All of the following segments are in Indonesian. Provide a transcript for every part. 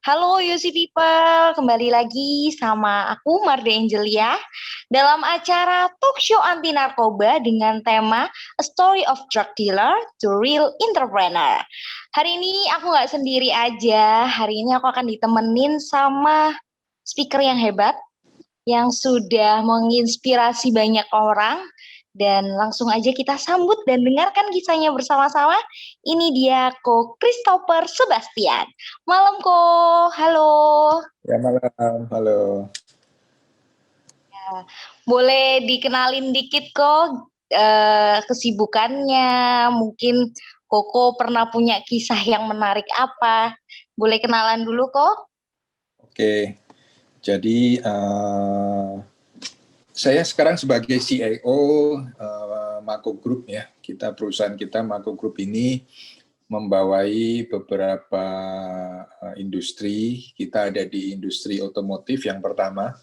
Halo Yusi People, kembali lagi sama aku Marde Angelia dalam acara talk show anti narkoba dengan tema A Story of Drug Dealer to Real Entrepreneur. Hari ini aku nggak sendiri aja, hari ini aku akan ditemenin sama speaker yang hebat yang sudah menginspirasi banyak orang. Dan langsung aja kita sambut dan dengarkan kisahnya bersama-sama. Ini dia Ko Christopher Sebastian. Malam Ko, halo. Ya malam, halo. Boleh dikenalin dikit Ko kesibukannya, mungkin Koko pernah punya kisah yang menarik apa? Boleh kenalan dulu Ko? Oke, jadi saya sekarang sebagai CIO Mako Group ya. Perusahaan kita Mako Group ini membawai beberapa industri. Kita ada di industri otomotif yang pertama.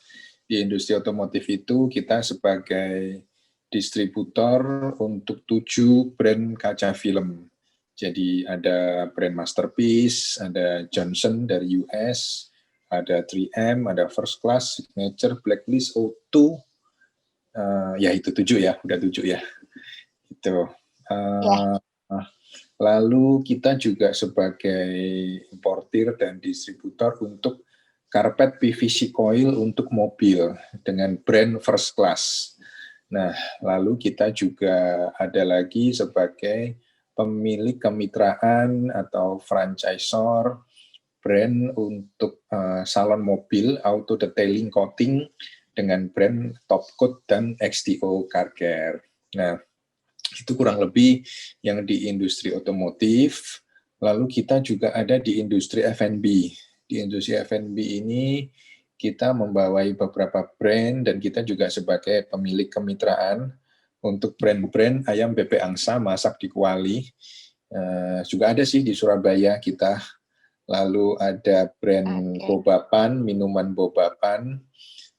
Di industri otomotif itu kita sebagai distributor untuk 7 brand kaca film. Jadi ada brand Masterpiece, ada Johnson dari US, ada 3M, ada First Class, Signature, Blacklist, O2, ya itu 7 ya, udah 7 ya. Itu. Ya. Lalu kita juga sebagai importir dan distributor untuk karpet PVC coil untuk mobil dengan brand First Class. Nah, lalu kita juga ada lagi sebagai pemilik kemitraan atau franchisor brand untuk salon mobil auto detailing coating dengan brand Top Coat dan XTO Car Care. Nah, itu kurang lebih yang di industri otomotif. Lalu kita juga ada di industri F&B. Di industri F&B ini kita membawai beberapa brand dan kita juga sebagai pemilik kemitraan untuk brand-brand ayam bebek angsa masak di Kuali. Juga ada sih di Surabaya kita. Lalu ada brand Bobapan, minuman Bobapan.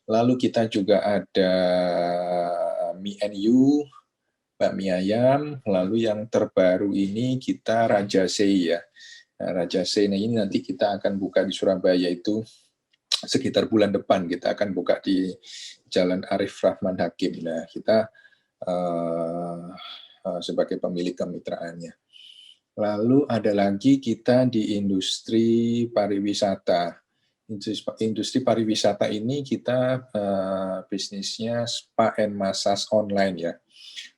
Lalu kita juga ada mie and you, bakmi ayam. Lalu yang terbaru ini kita Rajasei ya. Nah, Rajasei ini nanti kita akan buka di Surabaya itu sekitar bulan depan. Kita akan buka di Jalan Arif Rahman Hakim. Nah, kita sebagai pemilik kemitraannya. Lalu ada lagi kita di industri pariwisata. Industri pariwisata ini kita bisnisnya spa and massage online ya.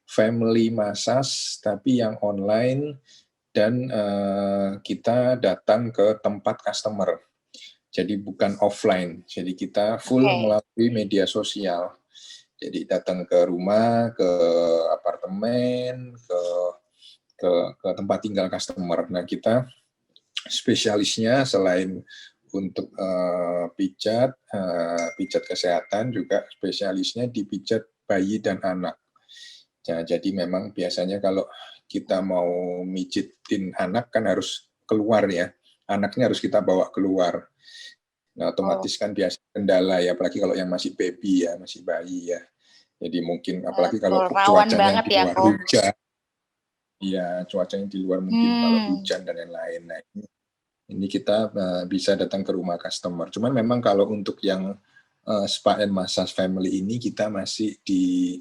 Family massage tapi yang online dan kita datang ke tempat customer. Jadi bukan offline. Jadi kita full melalui media sosial. Jadi datang ke rumah, ke apartemen, ke tempat tinggal customer. Nah, kita spesialisnya selain untuk pijat kesehatan, juga spesialisnya di pijat bayi dan anak. Nah, jadi memang biasanya kalau kita mau mijitin anak kan harus keluar ya. Anaknya harus kita bawa keluar. Nah, otomatis kan biasa kendala ya, apalagi kalau yang masih baby ya, masih bayi ya. Jadi mungkin apalagi kalau cuacanya di luar hujan. Iya, cuacanya di luar mungkin kalau hujan dan lain-lain. Nah, ini kita bisa datang ke rumah customer. Cuman memang kalau untuk yang spa and massage family ini kita masih di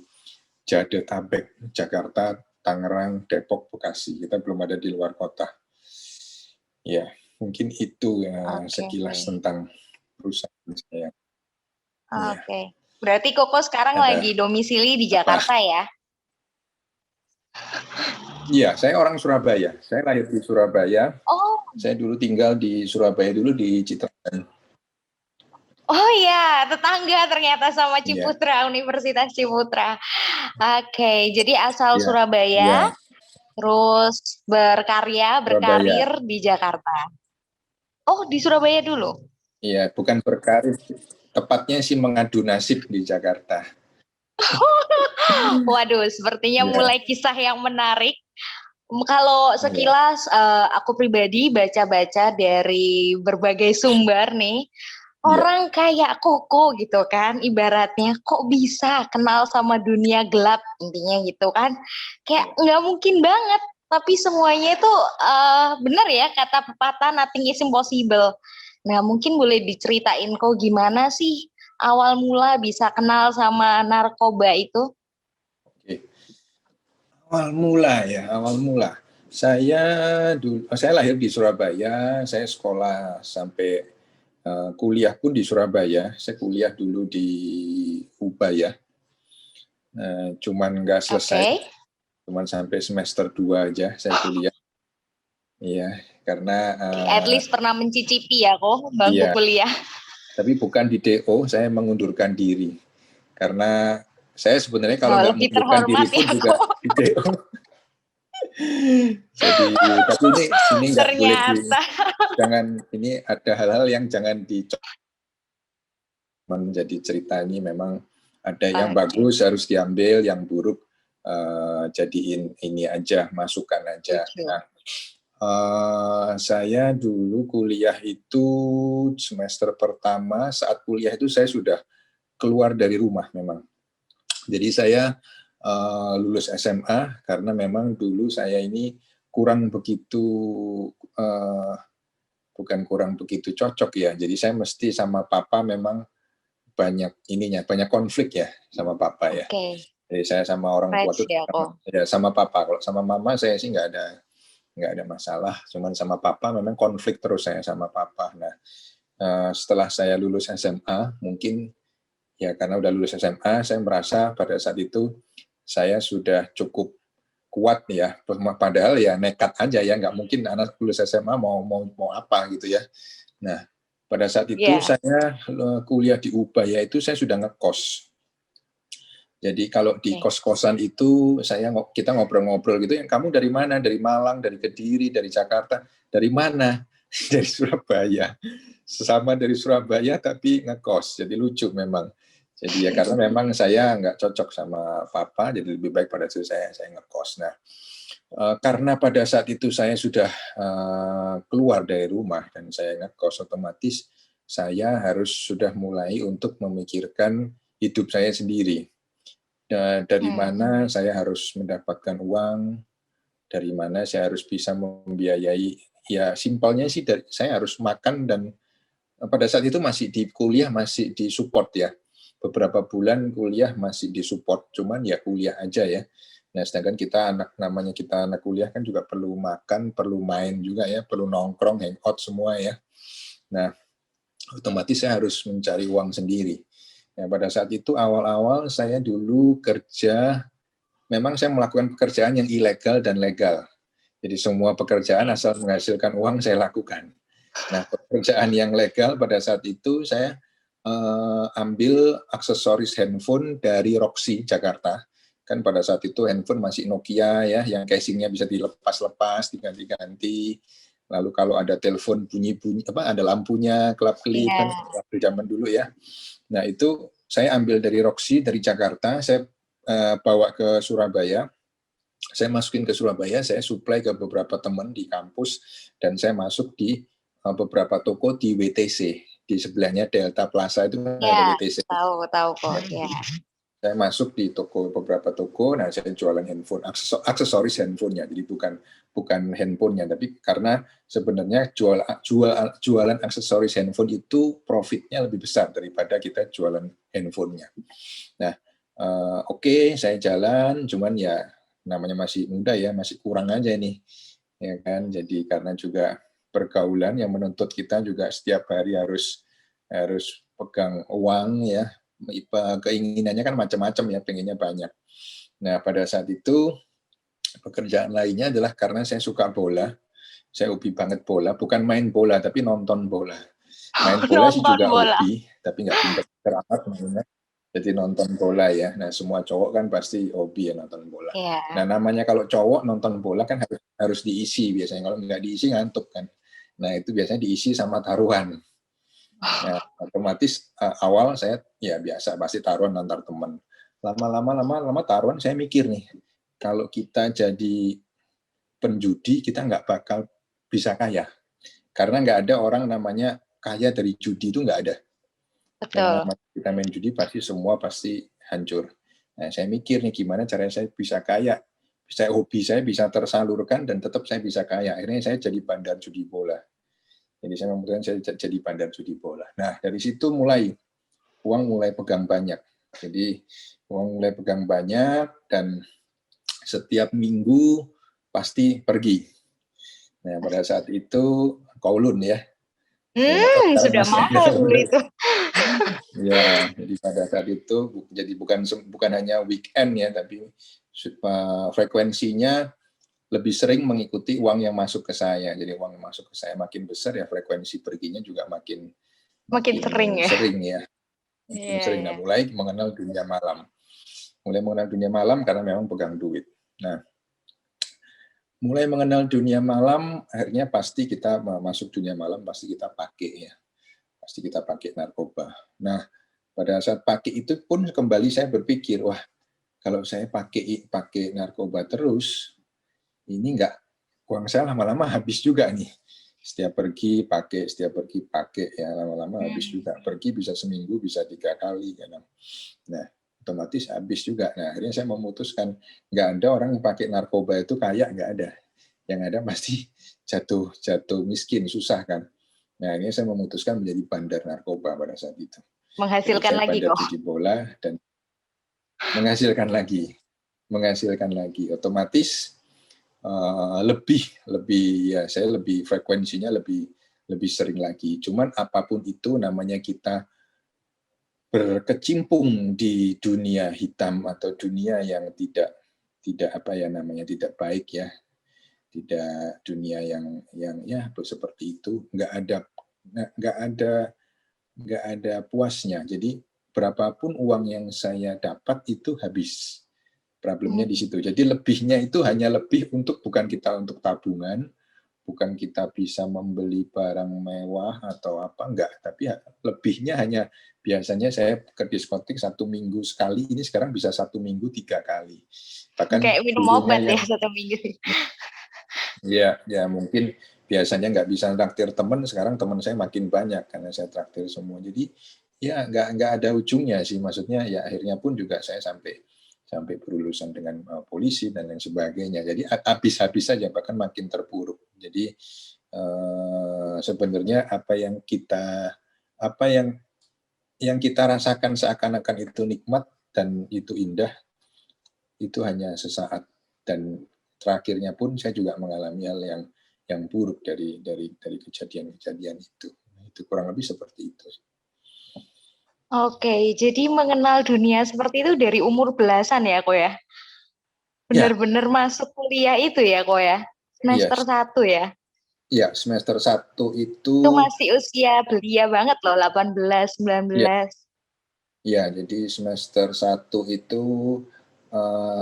Jabodetabek, Jakarta, Tangerang, Depok, Bekasi. Kita belum ada di luar kota. Ya, mungkin itu sekilas tentang perusahaan saya. Oke. Berarti Koko sekarang lagi domisili di Jakarta ya? Iya, saya orang Surabaya. Saya lahir di Surabaya. Oh. Saya dulu tinggal di Surabaya dulu di Citragan. Oh iya, tetangga ternyata sama Ciputra, Universitas Ciputra. Oke, jadi asal Surabaya, terus berkarir di Jakarta. Oh, di Surabaya dulu? Iya, bukan berkarir, tepatnya sih mengadu nasib di Jakarta. Waduh, sepertinya mulai kisah yang menarik. Kalau sekilas aku pribadi baca-baca dari berbagai sumber nih, orang kayak Koko gitu kan, ibaratnya kok bisa kenal sama dunia gelap, intinya gitu kan. Kayak nggak mungkin banget, tapi semuanya itu benar ya kata pepatah nothing is impossible. Nah, mungkin boleh diceritain kok gimana sih awal mula bisa kenal sama narkoba itu? Oke. Awal mula ya, awal mula. Saya lahir di Surabaya, saya sekolah sampai kuliah pun di Surabaya. Saya kuliah dulu di Ubaya. Cuman nggak selesai, Oke. cuman sampai semester 2 aja saya kuliah. Iya, karena At least pernah mencicipi ya kok bangku iya, kuliah. tapi bukan di DO, saya mengundurkan diri. Karena saya sebenarnya kalau Oh, nggak lebih mengundurkan diri terhormat pun ya juga kok. di DO. Jadi, tapi ini nggak boleh Ternyata. jangan, ini ada hal-hal yang jangan dicoba menjadi cerita. Ini memang ada yang Oke, bagus harus diambil, yang buruk jadiin ini aja, masukan aja. setuju. Nah, saya dulu kuliah itu semester pertama, saat kuliah itu saya sudah keluar dari rumah memang. Jadi saya lulus SMA karena memang dulu saya ini kurang begitu uh, bukan kurang begitu cocok ya. Jadi saya mesti sama papa memang banyak konflik ya sama papa ya. Oke, Jadi saya sama orang tua right tuh ya kok. sama papa. Kalau sama mama saya sih nggak ada masalah. Cuman sama papa memang konflik terus saya sama papa. Nah, setelah saya lulus SMA mungkin ya karena udah lulus SMA saya merasa pada saat itu saya sudah cukup kuat ya. Padahal ya nekat aja ya, nggak mungkin anak lulus SMA mau apa gitu ya. Nah, pada saat itu Ya, saya kuliah di Ubaya itu saya sudah ngekos. Jadi kalau di oke. kos-kosan itu kita ngobrol-ngobrol gitu, yang kamu dari mana? Dari Malang, dari Kediri, dari Jakarta, dari mana? Dari Surabaya. Sesama dari Surabaya tapi ngekos. Jadi lucu memang. Jadi ya karena memang saya nggak cocok sama papa, jadi lebih baik pada saat saya ngekos. Nah, karena pada saat itu saya sudah keluar dari rumah dan saya ngekos, otomatis saya harus sudah mulai untuk memikirkan hidup saya sendiri. Dari Hmm. mana saya harus mendapatkan uang, dari mana saya harus bisa membiayai, ya simpelnya sih saya harus makan dan pada saat itu masih di kuliah masih disupport ya. Beberapa bulan kuliah masih disupport, cuman ya kuliah aja ya. Nah, sedangkan namanya kita anak kuliah kan juga perlu makan, perlu main juga ya, perlu nongkrong, hangout semua ya. Nah, otomatis saya harus mencari uang sendiri. Nah, pada saat itu awal-awal saya dulu kerja, memang saya melakukan pekerjaan yang ilegal dan legal. Jadi semua pekerjaan Oke. asal menghasilkan uang saya lakukan. Nah, pekerjaan yang legal pada saat itu saya ambil aksesoris handphone dari Roxy Jakarta. Kan pada saat itu handphone masih Nokia ya, yang casingnya bisa dilepas-lepas, diganti-ganti. Lalu kalau ada telepon bunyi-bunyi, ada lampunya kelap-kelip kan Ya, zaman dulu ya. Nah itu saya ambil dari Roxy dari Jakarta, saya bawa ke Surabaya, saya masukin ke Surabaya, saya supply ke beberapa teman di kampus, dan saya masuk di beberapa toko di WTC. Di sebelahnya Delta Plaza itu ada ya, WTC. tahu tahu kok. Ya, Saya masuk di beberapa toko, nah saya jualan handphone, aksesoris handphonenya, jadi bukan handphonenya, tapi karena sebenarnya jualan aksesoris handphone itu profitnya lebih besar daripada kita jualan handphonenya. Nah, oke, saya jalan, cuman ya namanya masih muda ya, masih kurang aja nih, ya kan. Jadi karena juga pergaulan yang menuntut kita juga setiap hari harus harus pegang uang ya, keinginannya kan macam-macam ya, pengennya banyak. Nah, pada saat itu pekerjaan lainnya adalah karena saya suka bola, saya hobi banget bola, bukan main bola tapi nonton bola. Main bola sih nonton juga bola. hobi, tapi nggak pinter-pinter amat mainnya. Jadi nonton bola ya. Nah, semua cowok kan pasti hobi ya nonton bola. Nah, Ya. namanya kalau cowok nonton bola kan harus diisi biasanya. Kalau nggak diisi ngantuk kan. Nah, itu biasanya diisi sama taruhan. Nah, otomatis awal saya ya biasa pasti taruhan antar teman. Lama-lama taruhan saya mikir nih, kalau kita jadi penjudi kita nggak bakal bisa kaya. Karena nggak ada orang namanya kaya dari judi, itu nggak ada. Yang Betul. namanya kita main judi pasti hancur. Nah, saya mikir nih gimana caranya saya bisa kaya. Hobi saya bisa tersalurkan dan tetap saya bisa kaya. Akhirnya saya jadi bandar judi bola. Jadi saya memutuskan saya jadi bandar judi bola. Nah, dari situ uang mulai pegang banyak. Jadi uang mulai pegang banyak dan setiap minggu pasti pergi. Nah, pada saat itu Kowloon ya. Ya, nggak tahu sekarang Sudah masih ada mahal atau dulu enggak. itu. Ya, jadi pada saat itu jadi bukan hanya weekend ya, tapi frekuensinya lebih sering mengikuti uang yang masuk ke saya. Jadi uang yang masuk ke saya makin besar ya, frekuensi perginya juga makin Makin makin sering ya. sering ya, makin Iya, sering. iya. Nah, mulai mengenal dunia malam. Mulai mengenal dunia malam karena memang pegang duit. Nah, mulai mengenal dunia malam, akhirnya pasti kita masuk dunia malam, pasti kita pakai ya. Pasti kita pakai narkoba. Nah, pada saat pakai itu pun kembali saya berpikir, wah, kalau saya pakai narkoba terus, ini enggak, uang saya lama-lama habis juga nih. Setiap pergi pakai ya, lama-lama habis juga. Pergi bisa seminggu, bisa 3 kali. Nah, otomatis habis juga. Nah, akhirnya saya memutuskan, nggak ada orang yang pakai narkoba itu kaya, nggak ada. Yang ada pasti jatuh miskin, susah kan. Nah, ini saya memutuskan menjadi bandar narkoba pada saat itu. Jadi Menghasilkan saya lagi bandar kok. judi bola dan menghasilkan lagi. Otomatis lebih ya, saya lebih frekuensinya lebih sering lagi. Cuman apapun itu namanya kita berkecimpung di dunia hitam atau dunia yang tidak apa ya namanya, tidak baik ya, tidak dunia yang ya seperti itu, nggak ada puasnya. Jadi berapapun uang yang saya dapat itu habis. Problemnya di situ. Jadi lebihnya itu hanya lebih bukan kita untuk tabungan, bukan kita bisa membeli barang mewah atau apa, enggak. Tapi lebihnya hanya biasanya saya ke diskotik 1 minggu sekali, ini sekarang bisa 1 minggu 3 kali. Bahkan Kayak minum dulunya obat ya yang 1 minggu. ya mungkin biasanya nggak bisa traktir teman, sekarang teman saya makin banyak karena saya traktir semua. Jadi ya nggak ada ujungnya sih, maksudnya ya akhirnya pun juga saya sampai berurusan dengan polisi dan lain sebagainya. Jadi habis-habis saja, bahkan makin terpuruk. Jadi sebenarnya apa yang kita rasakan seakan-akan itu nikmat dan itu indah, itu hanya sesaat, dan terakhirnya pun saya juga mengalami hal yang buruk dari kejadian-kejadian itu. Itu kurang lebih seperti itu. Oke, jadi mengenal dunia seperti itu dari umur belasan ya, kok ya? Ya, Benar-benar masuk kuliah itu ya, kok ya? iya, Semester 1 ya? iya, semester 1 Itu itu masih usia belia banget loh, 18, ya, 19. ya, jadi semester 1 itu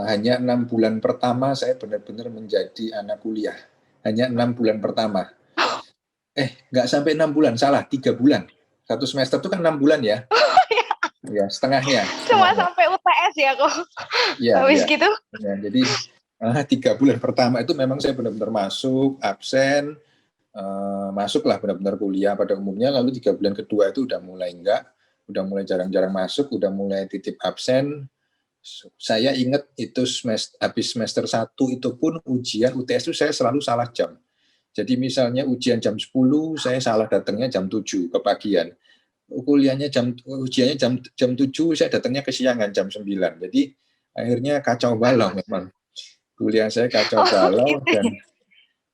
hanya 6 bulan pertama saya benar-benar menjadi anak kuliah. Hanya 6 bulan pertama. Nggak sampai 6 bulan, salah, 3 bulan. Satu semester itu kan 6 bulan ya. Ya, setengahnya, Cuma setengahnya. sampai UTS ya, kok? Iya, Habis iya. gitu? Ya, jadi 3 bulan pertama itu memang saya benar-benar masuk, absen, masuklah benar-benar kuliah pada umumnya. Lalu 3 bulan kedua itu udah mulai enggak, udah mulai jarang-jarang masuk, udah mulai titip absen. Saya ingat itu habis semester 1 itu pun ujian UTS itu saya selalu salah jam. Jadi misalnya ujian jam 10, saya salah datangnya jam 7 kepagian. Ujiannya jam 7, saya datangnya kesiangan jam 9. Jadi akhirnya kacau balau memang. Kuliah saya kacau Oh, balau gitu ya.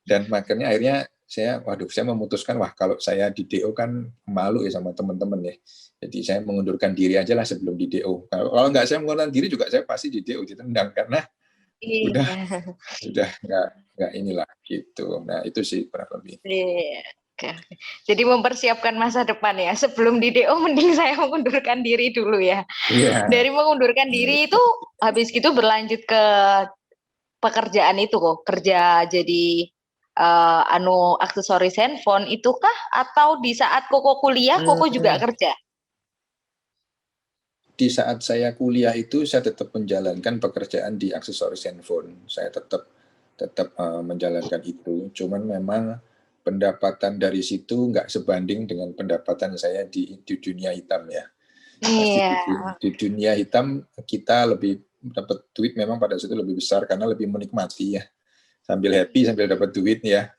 dan makanya akhirnya saya memutuskan, wah kalau saya di DO kan malu ya sama teman-teman ya. Jadi saya mengundurkan diri aja lah sebelum di DO. Kalau nggak saya mengundurkan diri juga saya pasti di DO ditendang karena udah Iya. nggak inilah gitu. Nah itu sih kurang lebih. Iya. Oke. Jadi mempersiapkan masa depan ya. Sebelum di DO mending saya mengundurkan diri dulu ya. Iya. Dari mengundurkan diri itu habis gitu berlanjut ke pekerjaan itu kok. Kerja jadi aksesoris handphone itukah atau di saat Koko kuliah Koko juga kerja? Di saat saya kuliah itu saya tetap menjalankan pekerjaan di aksesoris handphone. Saya tetap menjalankan itu. Cuman memang pendapatan dari situ nggak sebanding dengan pendapatan saya di dunia hitam ya. Pasti Iya. di dunia hitam kita lebih dapat duit memang pada situ lebih besar karena lebih menikmati ya. Sambil happy sambil dapat duit ya.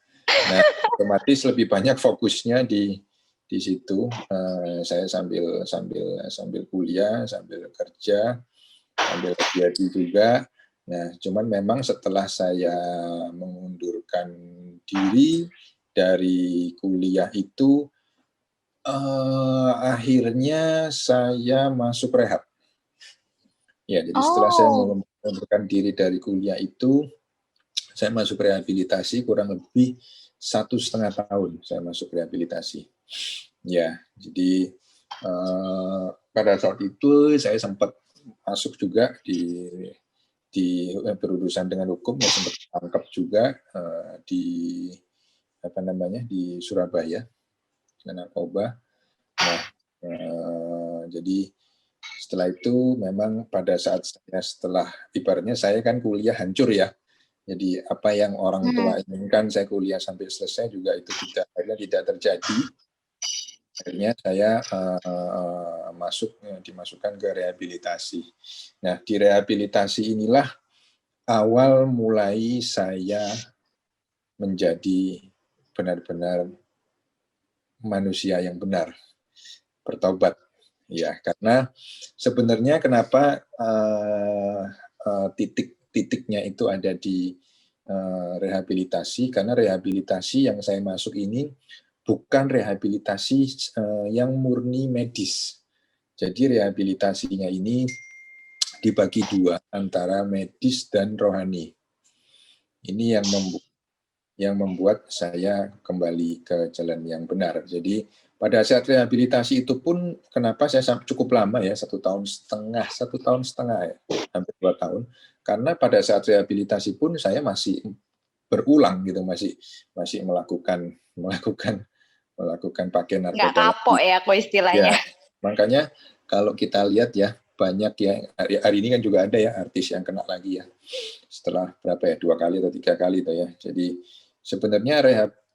Nah, otomatis lebih banyak fokusnya di situ. Saya sambil kuliah, sambil kerja, sambil gaji juga. Nah, cuman memang setelah saya mengundurkan diri dari kuliah itu, akhirnya saya masuk rehab. Ya, jadi setelah saya Oh, mengundurkan diri dari kuliah itu, saya masuk rehabilitasi kurang lebih 1,5 tahun saya masuk rehabilitasi. Ya, jadi pada saat itu saya sempat masuk juga di berurusan dengan hukum, ya sempat tangkap juga di apa namanya di Surabaya dengan narkoba. Nah, jadi setelah itu memang pada saat saya setelah ibaratnya saya kan kuliah hancur ya. Jadi apa yang orang tua inginkan saya kuliah sampai selesai juga itu akhirnya tidak terjadi. Akhirnya saya dimasukkan ke rehabilitasi. Nah, di rehabilitasi inilah awal mulai saya menjadi benar-benar manusia yang benar, bertobat. Ya, karena sebenarnya kenapa titiknya itu ada di rehabilitasi, karena rehabilitasi yang saya masuk ini bukan rehabilitasi yang murni medis. Jadi rehabilitasinya ini dibagi dua antara medis dan rohani. Ini yang membuat saya kembali ke jalan yang benar. Jadi pada saat rehabilitasi itu pun kenapa saya cukup lama ya 1,5 tahun ya, hampir 2 tahun. Karena pada saat rehabilitasi pun saya masih berulang gitu, masih melakukan pakai nggak narkoba kapok lagi. ya aku istilahnya. Ya, makanya kalau kita lihat ya banyak ya hari ini kan juga ada ya artis yang kena lagi ya setelah berapa ya 2 kali atau 3 kali itu ya. Jadi sebenarnya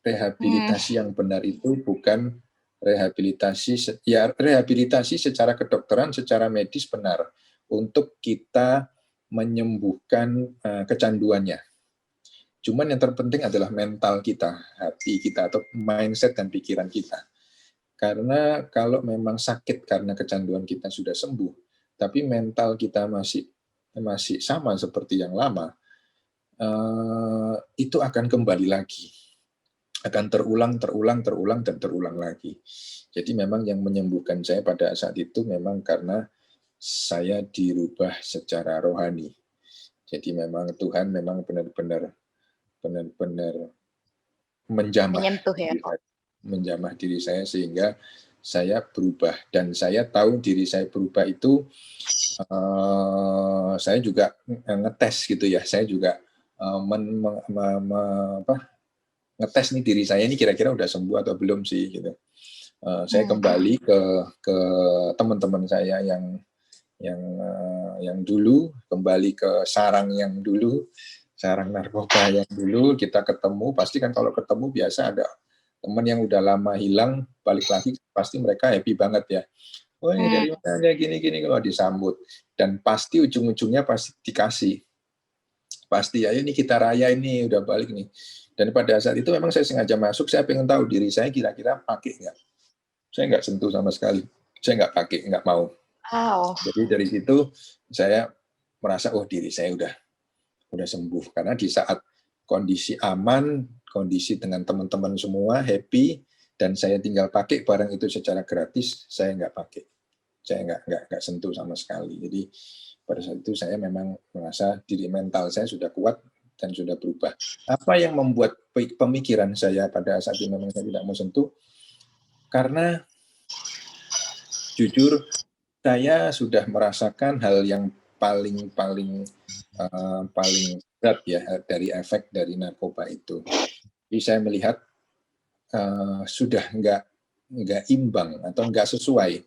rehabilitasi yang benar itu bukan rehabilitasi secara kedokteran, secara medis benar untuk kita menyembuhkan kecanduannya. Cuman yang terpenting adalah mental kita, hati kita atau mindset dan pikiran kita. Karena kalau memang sakit karena kecanduan kita sudah sembuh, tapi mental kita masih sama seperti yang lama, itu akan kembali lagi, akan terulang dan terulang lagi. Jadi memang yang menyembuhkan saya pada saat itu memang karena saya dirubah secara rohani. Jadi memang Tuhan memang benar-benar menjamah Menyentuh ya. menjamah diri saya sehingga saya berubah, dan saya tahu diri saya berubah itu saya juga ngetes gitu ya, saya juga ngetes nih diri saya ini kira-kira udah sembuh atau belum sih gitu. Saya kembali ke teman-teman saya yang dulu, kembali ke sarang yang dulu, sarang narkoba yang dulu. Kita ketemu, pasti kan kalau ketemu biasa ada teman yang udah lama hilang balik lagi, pasti mereka happy banget ya. Oh ini dari mana aja gini-gini, kalau disambut, dan pasti ujung-ujungnya pasti dikasih, pasti ya ini kita raya ini udah balik nih. Dan pada saat itu memang saya sengaja masuk, saya pengen tahu diri saya kira-kira pakai nggak. Saya nggak sentuh sama sekali, saya nggak pakai, nggak mau. Wow. Jadi dari situ saya merasa oh diri saya udah sembuh, karena di saat kondisi aman, kondisi dengan teman-teman semua happy, dan saya tinggal pakai barang itu secara gratis, saya nggak pakai, saya nggak sentuh sama sekali. Jadi pada saat itu saya memang merasa diri mental saya sudah kuat dan sudah berubah. Apa yang membuat pemikiran saya pada saat itu memang saya tidak mau sentuh? Karena jujur saya sudah merasakan hal yang paling berat ya dari efek dari narkoba itu. Jadi saya melihat sudah nggak imbang atau nggak sesuai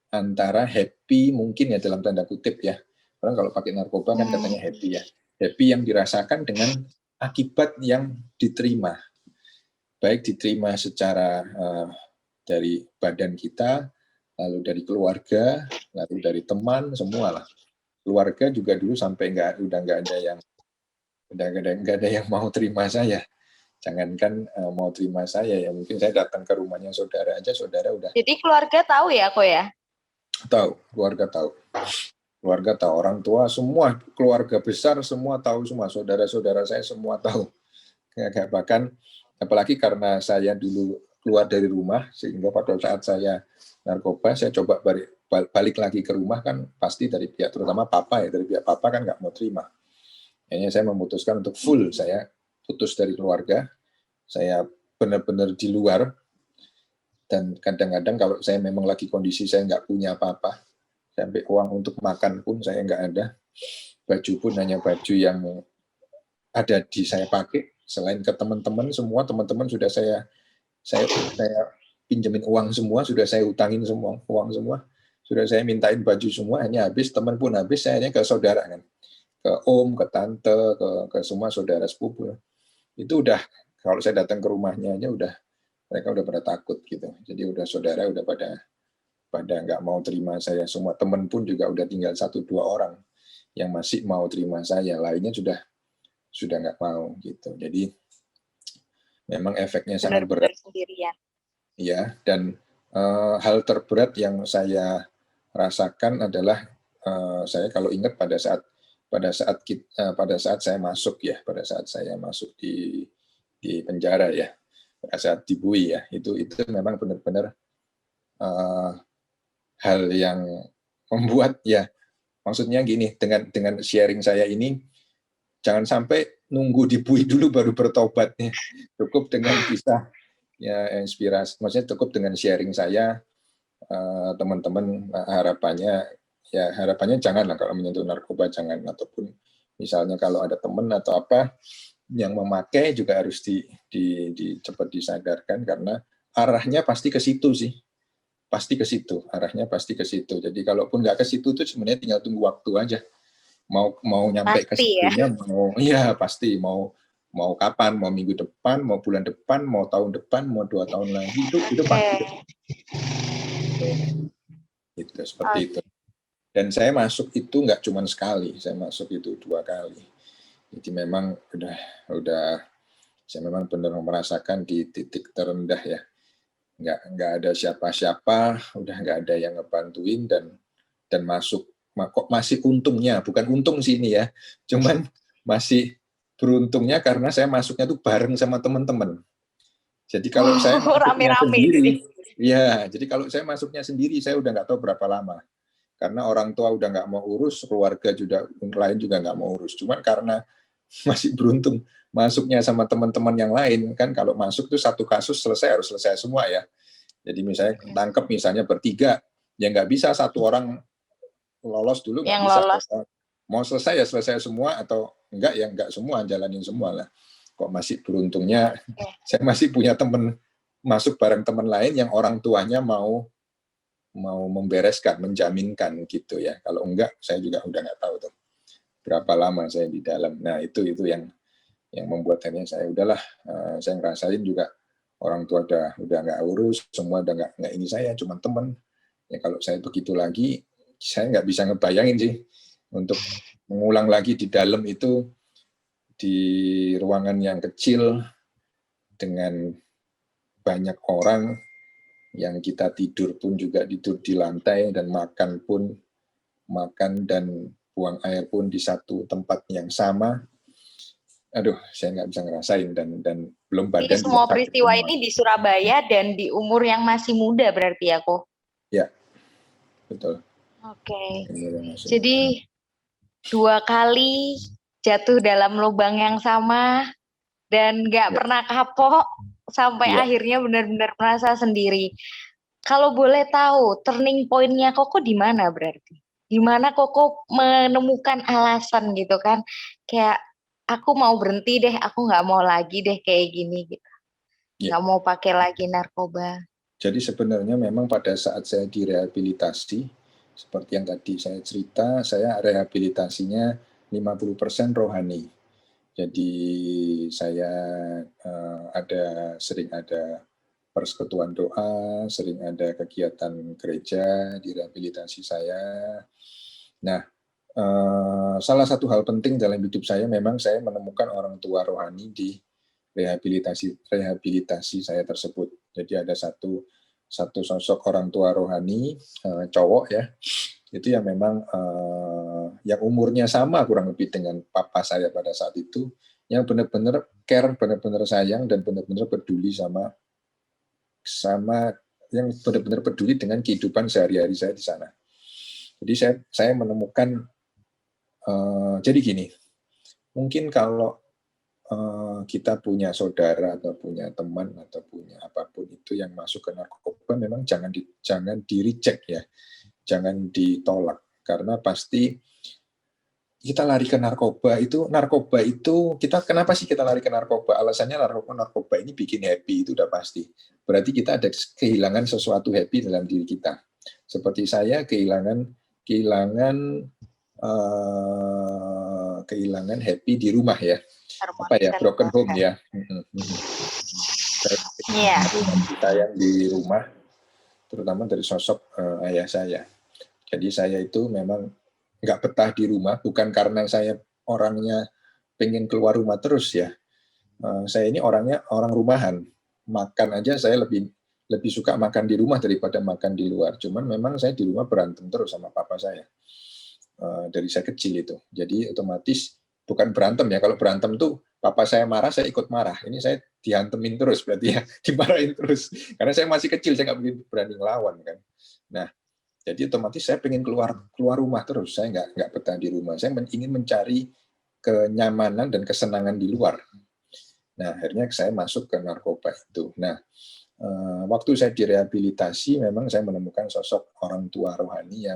antara happy mungkin ya dalam tanda kutip ya. Orang kalau pakai narkoba kan katanya happy ya. Happy yang dirasakan dengan akibat yang diterima. Baik diterima secara dari badan kita, lalu dari keluarga, lalu dari teman, semua lah. Keluarga juga dulu sampai udah nggak ada yang mau terima saya. Jangankan mau terima saya ya, mungkin saya datang ke rumahnya saudara aja, saudara udah Jadi keluarga tahu ya kok ya? tahu, keluarga tahu. Keluarga tahu, orang tua semua, keluarga besar semua tahu semua, saudara-saudara saya semua tahu. Bahkan apalagi karena saya dulu keluar dari rumah, sehingga pada saat saya narkoba, saya coba balik lagi ke rumah kan pasti dari pihak, terutama papa ya, dari pihak papa kan nggak mau terima. Akhirnya saya memutuskan untuk full, saya putus dari keluarga, saya benar-benar di luar, dan kadang-kadang kalau saya memang lagi kondisi saya nggak punya apa-apa, sampai uang untuk makan pun saya nggak ada, baju pun hanya baju yang ada di saya pakai, selain ke teman-teman, semua teman-teman sudah saya pinjemin uang semua, sudah saya utangin semua uang semua, sudah saya mintain baju semua, hanya habis, teman pun habis, saya hanya ke saudara kan, ke om, ke tante, ke semua saudara sepupu. Itu udah, kalau saya datang ke rumahnya aja udah, mereka udah pada takut gitu. Jadi udah saudara udah pada nggak mau terima saya semua. Teman pun juga udah tinggal 1-2 orang yang masih mau terima saya, lainnya sudah nggak mau gitu. Jadi memang efeknya sangat Benar-benar berat sendirian. ya. Dan hal terberat yang saya rasakan adalah saya kalau ingat pada saat saya masuk ya, pada saat saya masuk di penjara ya, pada saat di Bui ya, itu memang benar-benar hal yang membuat ya, maksudnya gini, dengan sharing saya ini, jangan sampai nunggu di Bui dulu baru bertobatnya, cukup dengan kisah ya, inspirasi, maksudnya cukup dengan sharing saya, teman-teman, harapannya janganlah kalau menyentuh narkoba, jangan, ataupun misalnya kalau ada teman atau apa yang memakai juga harus cepat disadarkan, karena arahnya pasti ke situ sih, pasti ke situ, arahnya pasti ke situ. Jadi kalaupun nggak ke situ tuh sebenarnya tinggal tunggu waktu aja. Mau nyampe ke Pasti ya. situnya, pasti mau kapan, mau minggu depan, mau bulan depan, mau tahun depan, mau 2 tahun lagi, itu pasti Oke. itu seperti itu. Dan saya masuk itu nggak cuma sekali, saya masuk itu 2 kali. Jadi memang udah saya memang benar merasakan di titik terendah ya. Nggak ada siapa-siapa, udah nggak ada yang ngebantuin, dan masuk, kok masih untungnya, bukan untung sih ini ya, cuman masih beruntungnya karena saya masuknya tuh bareng sama teman-teman. Jadi kalau saya masuknya Rame-rame sendiri, jadi. ya, jadi kalau saya masuknya sendiri, saya udah nggak tahu berapa lama. Karena orang tua udah nggak mau urus, keluarga juga lain juga nggak mau urus. Cuman karena masih beruntung masuknya sama teman-teman yang lain, kan kalau masuk tuh satu kasus selesai, harus selesai semua ya. Jadi misalnya tangkap misalnya bertiga, ya nggak bisa satu orang lolos dulu, nggak Yang bisa. lolos. Mau selesai ya selesai semua, atau enggak ya enggak semua, jalanin semua lah. Kok masih beruntungnya saya masih punya teman, masuk bareng teman lain yang orang tuanya mau membereskan, menjaminkan gitu ya. Kalau enggak, saya juga udah nggak tahu tuh berapa lama saya di dalam. Nah itu yang membuat akhirnya saya udahlah, saya ngerasain juga orang tua udah nggak urus, semua udah nggak ini, saya cuma teman. Ya kalau saya begitu lagi, saya nggak bisa ngebayangin sih untuk mengulang lagi di dalam itu, di ruangan yang kecil dengan banyak orang, yang kita tidur pun juga tidur di lantai, dan makan pun makan dan buang air pun di satu tempat yang sama. Aduh, saya nggak bisa ngerasain, dan belum Jadi badan juga semua sakit peristiwa semua. ini di Surabaya dan di umur yang masih muda berarti ya kok. Ya, betul. Oke. Ini Jadi 2 kali jatuh dalam lubang yang sama dan nggak ya, pernah kapok sampai ya. akhirnya benar-benar merasa sendiri. Kalau boleh tahu, turning point-nya Koko di mana berarti? Di mana Koko menemukan alasan gitu kan? Kayak aku mau berhenti deh, aku nggak mau lagi deh kayak gini gitu. Ya. Nggak mau pakai lagi narkoba. Jadi sebenarnya memang pada saat saya direhabilitasi, seperti yang tadi saya cerita, saya rehabilitasinya 50% rohani. Jadi saya sering ada persekutuan doa, sering ada kegiatan gereja di rehabilitasi saya. Nah, salah satu hal penting dalam hidup saya, memang saya menemukan orang tua rohani di rehabilitasi saya tersebut. Jadi ada satu sosok orang tua rohani, cowok ya, itu yang memang yang umurnya sama kurang lebih dengan papa saya pada saat itu, yang benar-benar care, benar-benar sayang, dan benar-benar peduli sama yang benar-benar peduli dengan kehidupan sehari-hari saya di sana. Jadi saya menemukan, jadi gini, mungkin kalau kita punya saudara atau punya teman atau punya apapun itu yang masuk ke narkoba, memang jangan di reject ya, jangan ditolak, karena pasti kita lari ke narkoba itu kita, kenapa sih kita lari ke narkoba? Alasannya narkoba ini bikin happy, itu udah pasti. Berarti kita ada kehilangan sesuatu happy dalam diri kita. Seperti saya kehilangan happy di rumah ya. Apa ya, broken home ya. Saya di rumah, terutama dari sosok ayah saya. Jadi saya itu memang nggak betah di rumah, bukan karena saya orangnya pengen keluar rumah terus ya. Saya ini orangnya orang rumahan. Makan aja saya lebih suka makan di rumah daripada makan di luar. Cuman memang saya di rumah berantem terus sama papa saya. Dari saya kecil itu. Jadi otomatis bukan berantem ya. Kalau berantem tuh papa saya marah, saya ikut marah. Ini saya dihantemin terus berarti ya, dimarahin terus. Karena saya masih kecil, saya nggak berani ngelawan kan. Nah, jadi otomatis saya pengen keluar rumah terus. Saya nggak betah di rumah. Saya ingin mencari kenyamanan dan kesenangan di luar. Nah, akhirnya saya masuk ke narkoba itu. Nah, waktu saya direhabilitasi, memang saya menemukan sosok orang tua rohani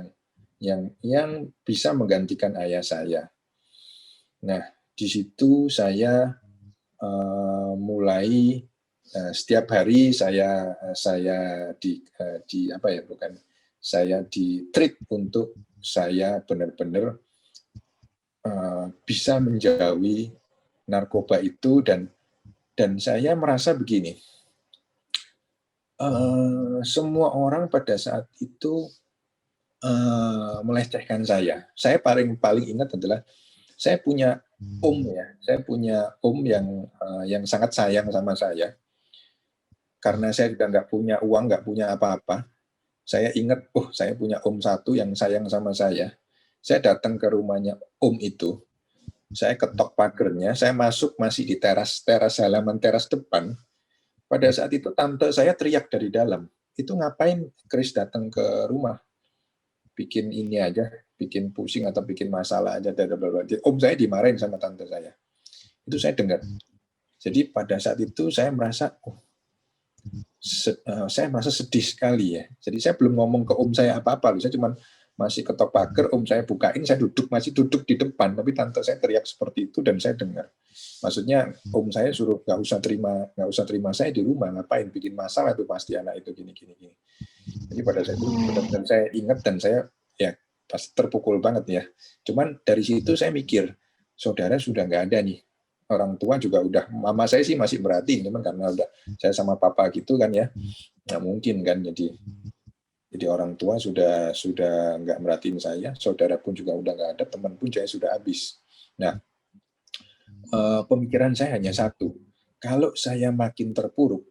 yang bisa menggantikan ayah saya. Nah, di situ saya mulai setiap hari saya di treat untuk saya benar-benar bisa menjauhi narkoba itu, dan saya merasa begini, semua orang pada saat itu melecehkan saya. Saya paling ingat adalah saya punya saya punya yang sangat sayang sama saya. Karena saya juga nggak punya uang, nggak punya apa-apa. Saya ingat, saya punya satu yang sayang sama saya. Saya datang ke rumahnya itu. Saya ketok pagernya, saya masuk masih di teras halaman teras depan. Pada saat itu tante saya teriak dari dalam. Itu ngapain Chris datang ke rumah? Bikin ini aja, bikin pusing atau bikin masalah aja. Saya dimarahin sama tante saya. Itu saya dengar. Jadi pada saat itu saya merasa, saya merasa sedih sekali ya. Jadi saya belum ngomong ke saya apa-apa. Saya cuma masih ketok pagar, saya bukain, saya masih duduk di depan, tapi tante saya teriak seperti itu dan saya dengar. Maksudnya saya suruh nggak usah terima saya di rumah, ngapain bikin masalah, itu pasti anak itu gini. Jadi pada saat itu benar-benar saya ingat dan saya ya pasti terpukul banget ya. Cuman dari situ saya mikir, saudara sudah nggak ada nih, orang tua juga udah, mama saya sih masih merhatiin, cuman karena udah saya sama papa gitu kan ya, nggak mungkin kan, jadi orang tua sudah nggak merhatiin saya, saudara pun juga udah nggak ada, teman pun saya sudah habis. Nah, pemikiran saya hanya satu, kalau saya makin terpuruk,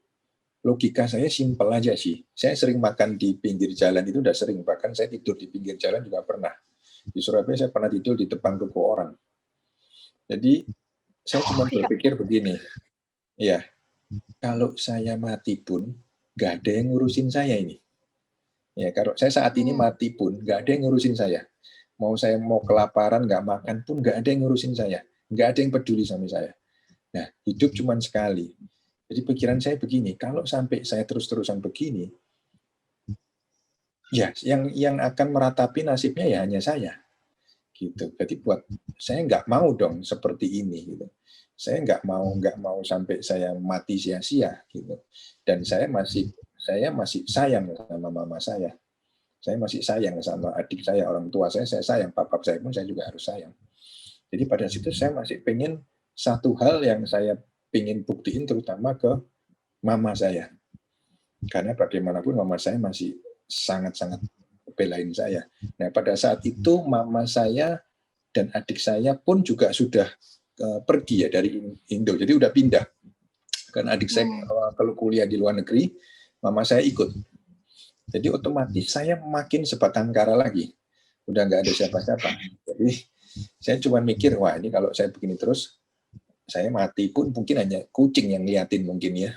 logika saya simpel aja sih. Saya sering makan di pinggir jalan, itu udah sering, bahkan saya tidur di pinggir jalan juga pernah. Di Surabaya saya pernah tidur di depan ruko orang. Jadi saya cuma berpikir begini, ya kalau saya mati pun nggak ada yang ngurusin saya ini. Ya, kalau saya saat ini mati pun nggak ada yang ngurusin saya. Saya mau kelaparan nggak makan pun nggak ada yang ngurusin saya. Nggak ada yang peduli sama saya. Nah, hidup cuma sekali. Jadi pikiran saya begini, kalau sampai saya terus-terusan begini, ya yang akan meratapi nasibnya ya hanya saya. Gitu. Jadi buat saya nggak mau dong seperti ini. Gitu. Saya nggak mau sampai saya mati sia-sia. Gitu. Dan saya masih sayang sama mama saya. Saya masih sayang sama adik saya, orang tua saya sayang, papa saya pun saya juga harus sayang. Jadi pada situ saya masih pengen satu hal yang saya pengen buktiin terutama ke mama saya. Karena bagaimanapun mama saya masih sangat-sangat belain saya. Nah pada saat itu mama saya dan adik saya pun juga sudah pergi ya dari Indo, jadi udah pindah. Karena adik saya kalau kuliah di luar negeri, mama saya ikut. Jadi otomatis saya makin sebatang kara lagi. Udah nggak ada siapa-siapa. Jadi saya cuma mikir, wah ini kalau saya begini terus, saya mati pun mungkin hanya kucing yang liatin mungkin ya.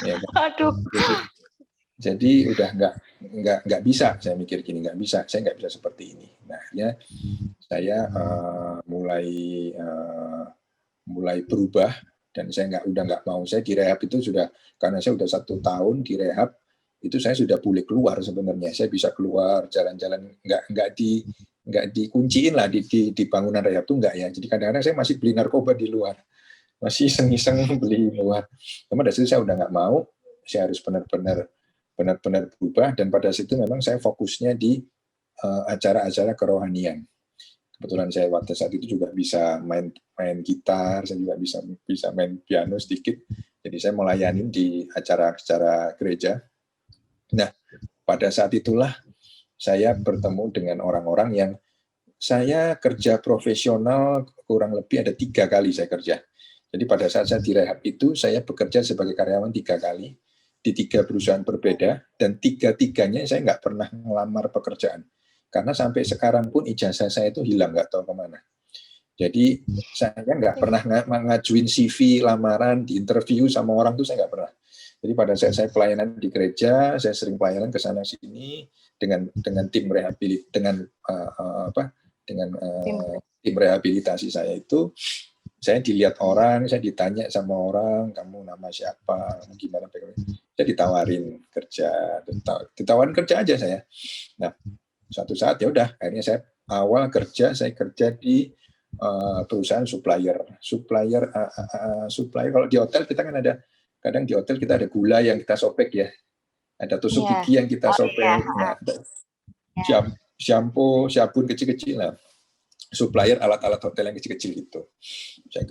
Ya kan? Aduh. Jadi udah nggak bisa, saya mikir gini, nggak bisa, saya nggak bisa seperti ini. Nah, akhirnya saya mulai berubah, dan saya udah nggak mau. Saya di rehab itu sudah, karena saya udah 1 tahun di rehab, itu saya sudah boleh keluar sebenarnya. Saya bisa keluar jalan-jalan, nggak dikunciin lah di bangunan rehab tuh nggak ya. Jadi kadang-kadang saya masih beli narkoba di luar, masih iseng-iseng beli di luar. Cuma dari situ saya udah nggak mau, saya harus benar-benar berubah, dan pada situ memang saya fokusnya di acara-acara kerohanian. Kebetulan saya pada saat itu juga bisa main gitar, saya juga bisa main piano sedikit. Jadi saya melayani di acara-acara gereja. Nah, pada saat itulah saya bertemu dengan orang-orang yang saya kerja profesional kurang lebih ada 3 kali saya kerja. Jadi pada saat saya di rehab itu, saya bekerja sebagai karyawan 3 kali di 3 perusahaan berbeda, dan 3-tiganya saya nggak pernah melamar pekerjaan. Karena sampai sekarang pun ijazah saya itu hilang, nggak tahu kemana. Jadi saya nggak pernah ngajuin CV, lamaran, di interview sama orang itu saya nggak pernah. Jadi pada saat saya pelayanan di gereja, saya sering pelayanan ke sana sini dengan tim tim rehabilitasi saya itu. Saya dilihat orang, saya ditanya sama orang, kamu nama siapa, gimana, saya ditawarin kerja aja saya. Nah, suatu saat ya udah, akhirnya saya kerja di perusahaan supplier. Kalau di hotel kita kan ada, kadang di hotel kita ada gula yang kita sobek ya, ada tusuk gigi yang kita sobek, nah, shampoo, sabun kecil-kecil lah. Supplier alat-alat hotel yang kecil-kecil itu. Saya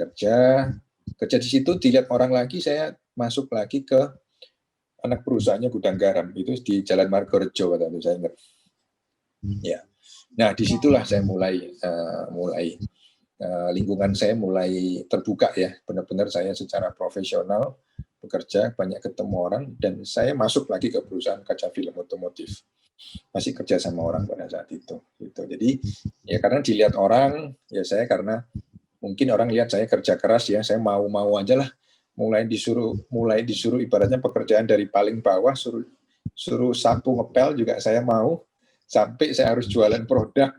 kerja di situ, dilihat orang lagi, saya masuk lagi ke anak perusahaannya Gudang Garam, itu di Jalan Margorejo, waktu itu saya ingat. Ya. Nah, disitulah saya mulai lingkungan saya mulai terbuka ya, benar-benar saya secara profesional bekerja, banyak ketemu orang, dan saya masuk lagi ke perusahaan kaca film otomotif. Masih kerja sama orang pada saat itu. Gitu. Jadi ya karena dilihat orang, ya saya karena mungkin orang lihat saya kerja keras ya, saya mau aja lah. Mulai disuruh ibaratnya pekerjaan dari paling bawah, suruh sapu ngepel juga saya mau, sampai saya harus jualan produk,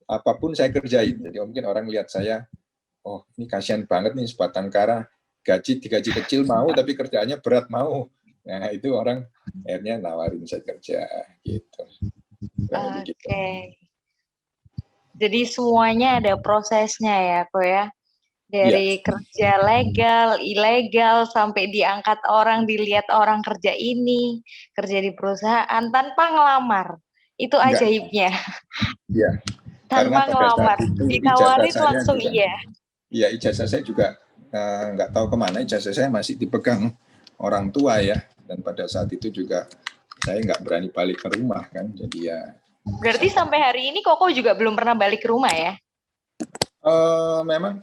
apapun saya kerjain. Jadi mungkin orang lihat saya, oh ini kasihan banget nih sebatang kara, digaji kecil mau, tapi kerjaannya berat mau. Nah itu orang akhirnya nawarin saya kerja gitu. Oke. Jadi semuanya ada prosesnya ya, kok ya. Dari kerja legal, ilegal, sampai diangkat orang, dilihat orang kerja ini, kerja di perusahaan tanpa ngelamar. Itu ajaibnya. Iya. Tanpa ngelamar, ditawarin langsung juga, iya. Iya, ijazah saya juga nggak tahu kemana, ijazah saya masih dipegang orang tua ya, dan pada saat itu juga saya nggak berani balik ke rumah kan, jadi ya. Berarti sampai hari ini Koko juga belum pernah balik ke rumah ya? Memang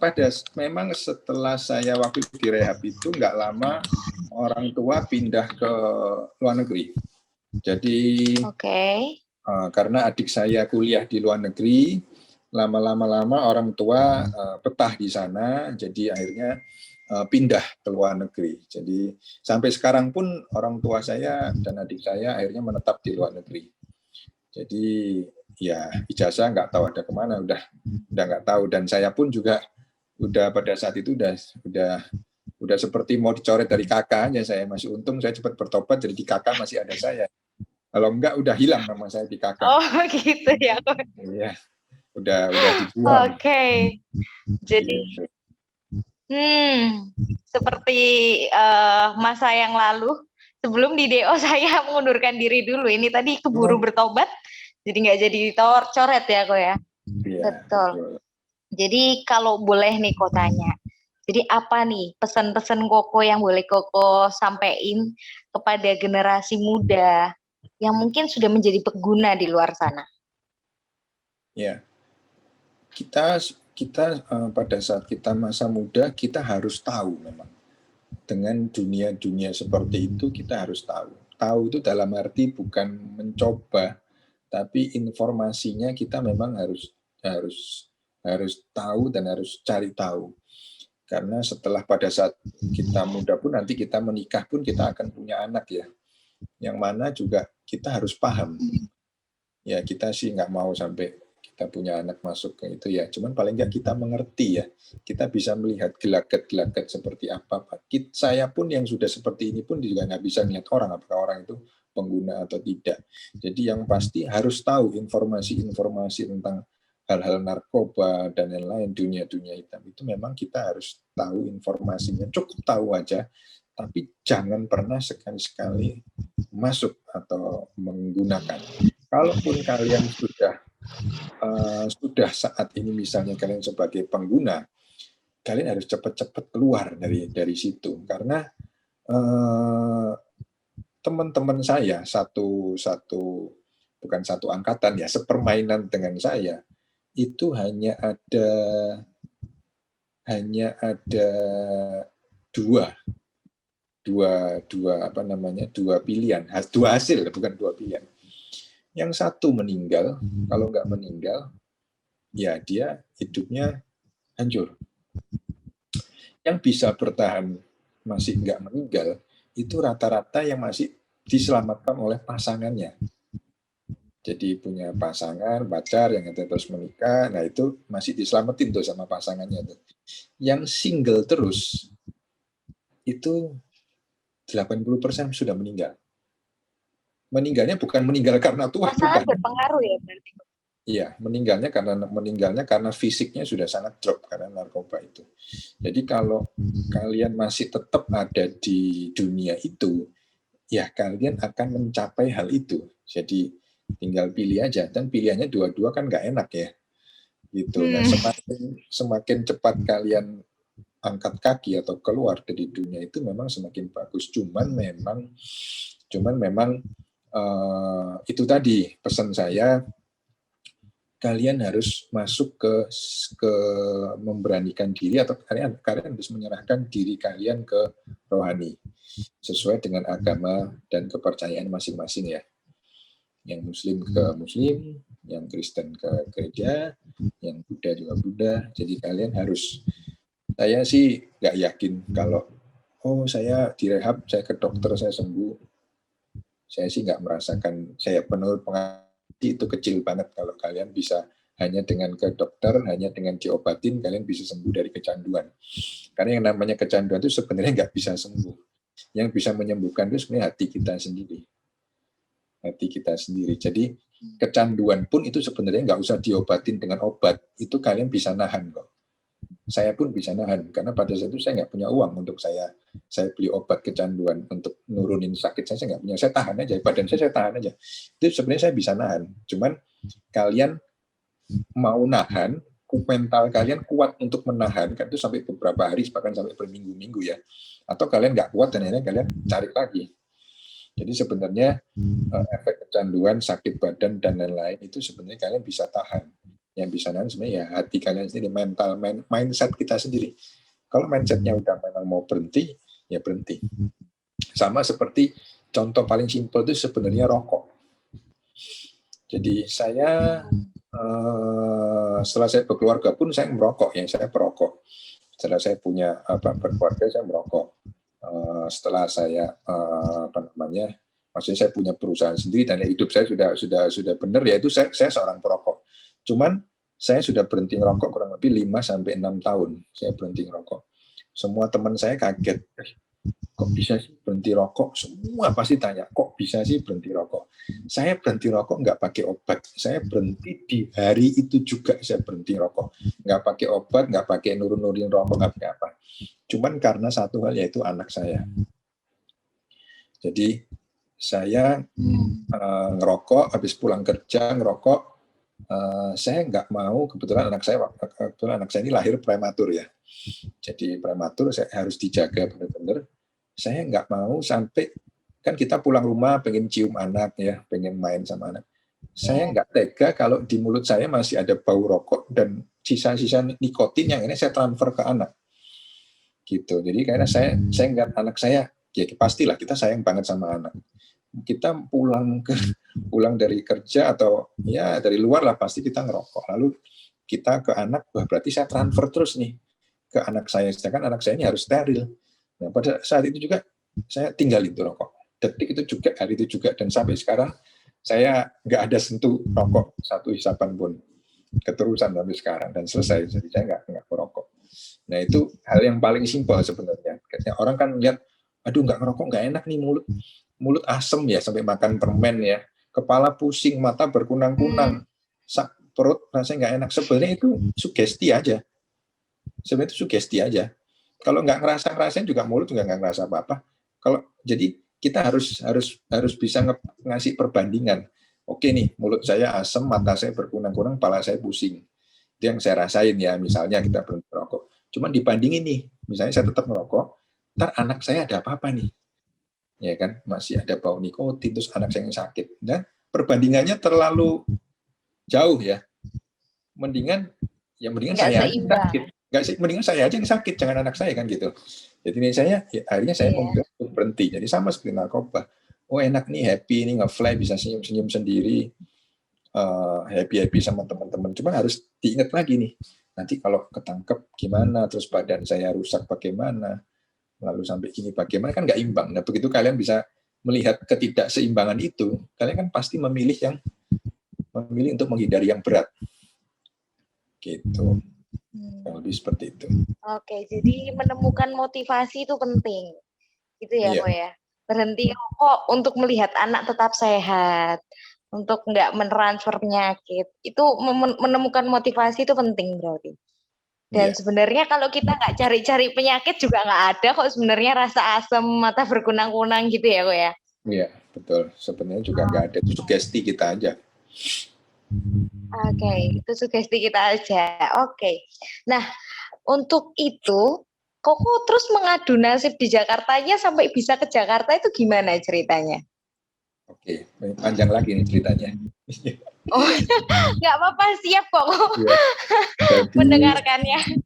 setelah saya waktu di rehab itu nggak lama orang tua pindah ke luar negeri. Jadi karena adik saya kuliah di luar negeri, lama-lama orang tua betah di sana, jadi akhirnya pindah ke luar negeri. Jadi sampai sekarang pun orang tua saya dan adik saya akhirnya menetap di luar negeri. Jadi ya ijazah nggak tahu ada kemana, udah nggak tahu, dan saya pun juga udah pada saat itu udah seperti mau dicoret dari kakaknya. Saya masih untung saya cepat bertobat, jadi di kakak masih ada saya. Kalau enggak udah hilang nama saya di kakak. Oh gitu ya. Iya, udah dibuang. Oke. Jadi seperti masa yang lalu, sebelum di DO saya mengundurkan diri dulu. Ini tadi keburu bertobat, jadi nggak jadi coret ya kok ya. Iya, betul. Jadi kalau boleh nih kok tanya, jadi apa nih pesan-pesan Koko yang boleh Koko sampaikan kepada generasi muda yang mungkin sudah menjadi pengguna di luar sana? Ya, kita pada saat kita masa muda, kita harus tahu memang dengan dunia-dunia seperti itu kita harus tahu. Tahu itu dalam arti bukan mencoba, tapi informasinya kita memang harus tahu dan harus cari tahu. Karena setelah pada saat kita muda pun nanti kita menikah pun kita akan punya anak ya. Yang mana juga kita harus paham. Ya kita sih nggak mau sampai kita punya anak masuk ke itu ya. Cuman paling nggak kita mengerti ya. Kita bisa melihat gelagat-gelagat seperti apa. Saya pun yang sudah seperti ini pun juga nggak bisa melihat orang apakah orang itu pengguna atau tidak. Jadi yang pasti harus tahu informasi-informasi tentang hal-hal narkoba dan lain-lain, dunia-dunia hitam itu memang kita harus tahu informasinya. Cukup tahu aja, tapi jangan pernah sekali-sekali masuk atau menggunakan. Kalaupun kalian sudah saat ini misalnya kalian sebagai pengguna, kalian harus cepat-cepat keluar dari situ karena teman-teman saya bukan satu angkatan ya, sepermainan dengan saya itu hanya ada dua pilihan, dua hasil, bukan dua pilihan. Yang satu meninggal, kalau nggak meninggal, ya dia hidupnya hancur. Yang bisa bertahan masih nggak meninggal, itu rata-rata yang masih diselamatkan oleh pasangannya. Jadi punya pasangan, pacar yang terus menikah, nah itu masih diselamatin tuh sama pasangannya tuh. Yang single terus, itu 80% sudah meninggal. Meninggalnya bukan meninggal karena tua, Pasangan bukan. berpengaruh ya berarti. Iya, meninggalnya karena fisiknya sudah sangat drop karena narkoba itu. Jadi kalau kalian masih tetap ada di dunia itu, ya kalian akan mencapai hal itu. Jadi tinggal pilih aja, dan pilihannya dua-dua kan nggak enak ya. Gitu. Nah, semakin cepat kalian angkat kaki atau keluar dari dunia itu memang semakin bagus. Cuman memang itu tadi pesan saya, kalian harus masuk ke memberanikan diri atau kalian harus menyerahkan diri kalian ke rohani sesuai dengan agama dan kepercayaan masing-masing ya. Yang Muslim ke Muslim, yang Kristen ke gereja, yang Buddha juga Buddha. Jadi kalian harus, saya sih nggak yakin kalau saya direhab, saya ke dokter, saya sembuh. Saya sih nggak merasakan, saya menurut pengalaman itu kecil banget kalau kalian bisa hanya dengan ke dokter, hanya dengan diobatin, kalian bisa sembuh dari kecanduan. Karena yang namanya kecanduan itu sebenarnya nggak bisa sembuh. Yang bisa menyembuhkan itu sebenarnya hati kita sendiri. Hati kita sendiri. Jadi kecanduan pun itu sebenarnya nggak usah diobatin dengan obat. Itu kalian bisa nahan kok. Saya pun bisa nahan karena pada saat itu saya nggak punya uang untuk saya beli obat kecanduan untuk nurunin sakit saya nggak punya. Saya tahan aja, badan saya tahan aja. Itu sebenarnya saya bisa nahan. Cuman kalian mau nahan, mental kalian kuat untuk menahan kan itu sampai beberapa hari bahkan sampai berminggu-minggu ya. Atau kalian nggak kuat dan akhirnya kalian cari lagi. Jadi sebenarnya efek kecanduan, sakit badan dan lain-lain itu sebenarnya kalian bisa tahan. Yang bisa nahan sebenarnya ya hati kalian sendiri, mental, mindset kita sendiri. Kalau mindsetnya udah memang mau berhenti, ya berhenti. Sama seperti contoh paling simpel itu sebenarnya rokok. Jadi saya setelah saya berkeluarga pun saya merokok ya, saya perokok. Setelah saya punya berkeluarga saya merokok. Setelah saya maksudnya saya punya perusahaan sendiri dan hidup saya sudah benar ya itu saya seorang perokok. Cuman saya sudah berhenti ngerokok kurang lebih 5-6 tahun saya berhenti ngerokok. Semua teman saya kaget, kok bisa sih berhenti rokok? Semua pasti tanya, kok bisa sih berhenti rokok? Saya berhenti rokok nggak pakai obat. Saya berhenti di hari itu juga saya berhenti rokok. Nggak pakai obat, nggak pakai nurunin rokok, nggak pakai apa. Cuman karena satu hal yaitu anak saya. Jadi saya ngerokok, habis pulang kerja ngerokok. Saya nggak mau, kebetulan anak saya ini lahir prematur ya. Jadi prematur saya harus dijaga benar-benar. Saya nggak mau sampai kan kita pulang rumah pengen cium anak ya, pengen main sama anak. Saya nggak tega kalau di mulut saya masih ada bau rokok dan sisa-sisa nikotin yang ini saya transfer ke anak. gitu. Jadi karena saya ngeliat anak saya, ya pastilah kita sayang banget sama anak. Kita pulang dari kerja atau ya dari luar lah pasti kita ngerokok. Lalu kita ke anak, wah berarti saya transfer terus nih ke anak saya, sedangkan anak saya ini harus steril. Nah, pada saat itu juga saya tinggalin tuh rokok. Detik itu juga, hari itu juga, dan sampai sekarang saya nggak ada sentuh rokok satu hisapan pun, keterusan sampai sekarang, dan selesai. Jadi saya nggak merokok. Nah itu hal yang paling simpel sebenarnya. Kayak orang kan lihat, aduh nggak ngerokok nggak enak nih, mulut asem ya sampai makan permen ya, kepala pusing, mata berkunang-kunang, perut rasanya nggak enak. Sebenarnya itu sugesti aja. Sebenarnya itu sugesti aja. Kalau nggak ngerasain juga mulut juga nggak ngerasa apa-apa. Jadi kita harus bisa ngasih perbandingan. Oke nih, mulut saya asam, mata saya berkunang-kunang, kepala saya pusing. Itu yang saya rasain ya, misalnya kita berhenti merokok. Cuman dibandingin nih, misalnya saya tetap merokok, ntar anak saya ada apa-apa nih. Ya kan, masih ada bau nikotin, terus anak saya yang sakit. Nah, perbandingannya terlalu jauh ya. Mendingan saya sakit. Mendingan saya aja yang sakit, jangan anak saya kan gitu. Jadi ini akhirnya saya memilih untuk berhenti. Jadi sama seperti narkoba. Oh enak nih, happy nih, nge-fly, bisa senyum-senyum sendiri, happy sama teman-teman. Cuma harus diingat lagi nih, nanti kalau ketangkep gimana, terus badan saya rusak bagaimana, lalu sampai gini bagaimana, kan nggak imbang. Nah begitu kalian bisa melihat ketidakseimbangan itu, kalian kan pasti memilih untuk menghindari yang berat. Gitu. Lebih seperti itu. Oke, jadi menemukan motivasi itu penting, gitu ya, Ko ya. Berhenti rokok untuk melihat anak tetap sehat, untuk nggak mentransfer penyakit. Itu menemukan motivasi itu penting berarti. Dan sebenarnya kalau kita nggak cari-cari penyakit juga nggak ada kok sebenarnya rasa asam, mata berkunang-kunang gitu ya, Ko ya. Iya, betul. Sebenarnya juga nggak ada. Itu sugesti kita aja. Oke, itu sugesti kita aja. Oke. Nah, untuk itu, Koko terus mengadu nasib di Jakartanya sampai bisa ke Jakarta itu gimana ceritanya? Oke, panjang lagi nih ceritanya. Oh, nggak apa-apa, siap kok mendengarkannya.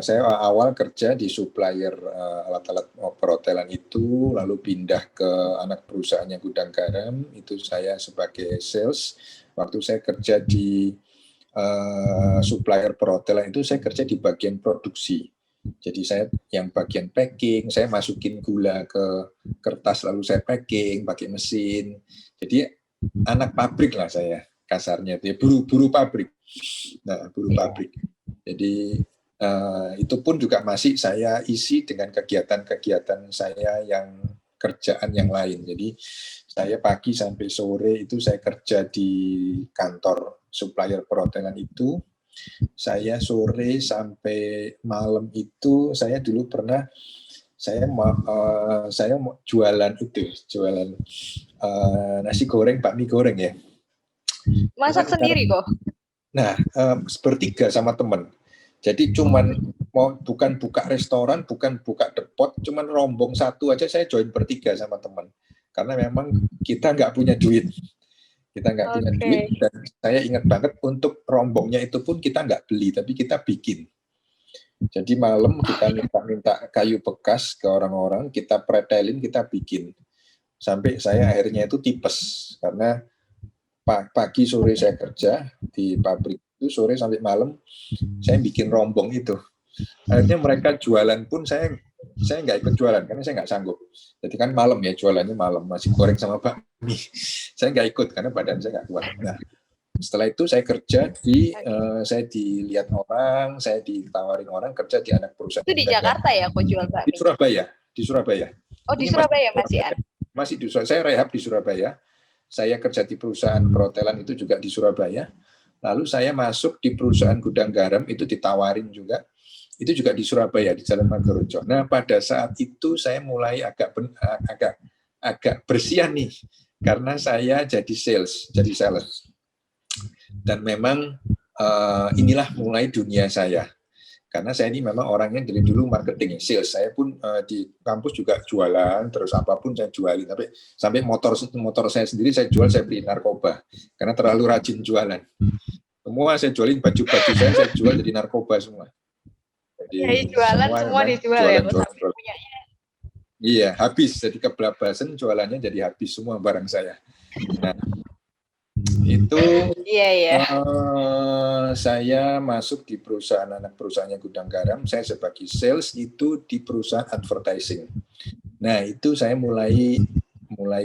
Saya awal kerja di supplier alat-alat perhotelan itu, lalu pindah ke anak perusahaannya Gudang Garam, itu saya sebagai sales. Waktu saya kerja di supplier perhotelan itu, saya kerja di bagian produksi. Jadi saya yang bagian packing, saya masukin gula ke kertas lalu saya packing pakai mesin. Jadi anak pabrik lah saya kasarnya, buru pabrik. Nah, buru pabrik. Jadi itu pun juga masih saya isi dengan kegiatan-kegiatan saya yang kerjaan yang lain. Jadi saya pagi sampai sore itu saya kerja di kantor supplier perhotelan itu. Saya sore sampai malam itu saya dulu pernah saya mau jualan nasi goreng, bakmi goreng ya. Masak sendiri kok. Nah, bertiga sama teman. Jadi bukan buka restoran, bukan buka depot, cuman rombong satu aja saya join bertiga sama teman. Karena memang kita nggak punya duit. Kita nggak punya duit, dan saya ingat banget untuk rombongnya itu pun kita nggak beli, tapi kita bikin. Jadi malam kita minta kayu bekas ke orang-orang, kita pretelin, kita bikin. Sampai saya akhirnya itu tipes, karena pagi sore saya kerja di pabrik itu, sore sampai malam saya bikin rombong itu. Akhirnya mereka jualan pun saya nggak ikut jualan karena saya nggak sanggup. Jadi kan malam ya, jualannya malam, nasi goreng sama bakmi. Saya nggak ikut karena badan saya nggak kuat. Nah, setelah itu saya kerja saya dilihat orang, saya ditawarin orang kerja di anak perusahaan. Itu di Jakarta ya, kok jual bakmi? Di Surabaya. Oh, di Surabaya masih ada. Masih di Surabaya. Saya rehab di Surabaya. Saya kerja di perusahaan perhotelan itu juga di Surabaya. Lalu saya masuk di perusahaan Gudang Garam, itu ditawarin juga. Itu juga di Surabaya, di Jalan Magerojo. Nah, pada saat itu saya mulai agak bersihan nih, karena saya jadi sales. Dan memang inilah mulai dunia saya. Karena saya ini memang orangnya dari dulu marketing, sales. Saya pun di kampus juga jualan, terus apapun saya jualin. Sampai motor saya sendiri saya jual, saya beli narkoba. Karena terlalu rajin jualan. Semua saya jualin, baju-baju saya jual jadi narkoba semua. Ya, jualan semua dijual ya, jualan. Iya, habis. Jadi kebablasan jualannya jadi habis semua barang saya. Nah, itu saya masuk di perusahaan anak perusahaannya Gudang Garam. Saya sebagai sales itu di perusahaan advertising. Nah, itu saya mulai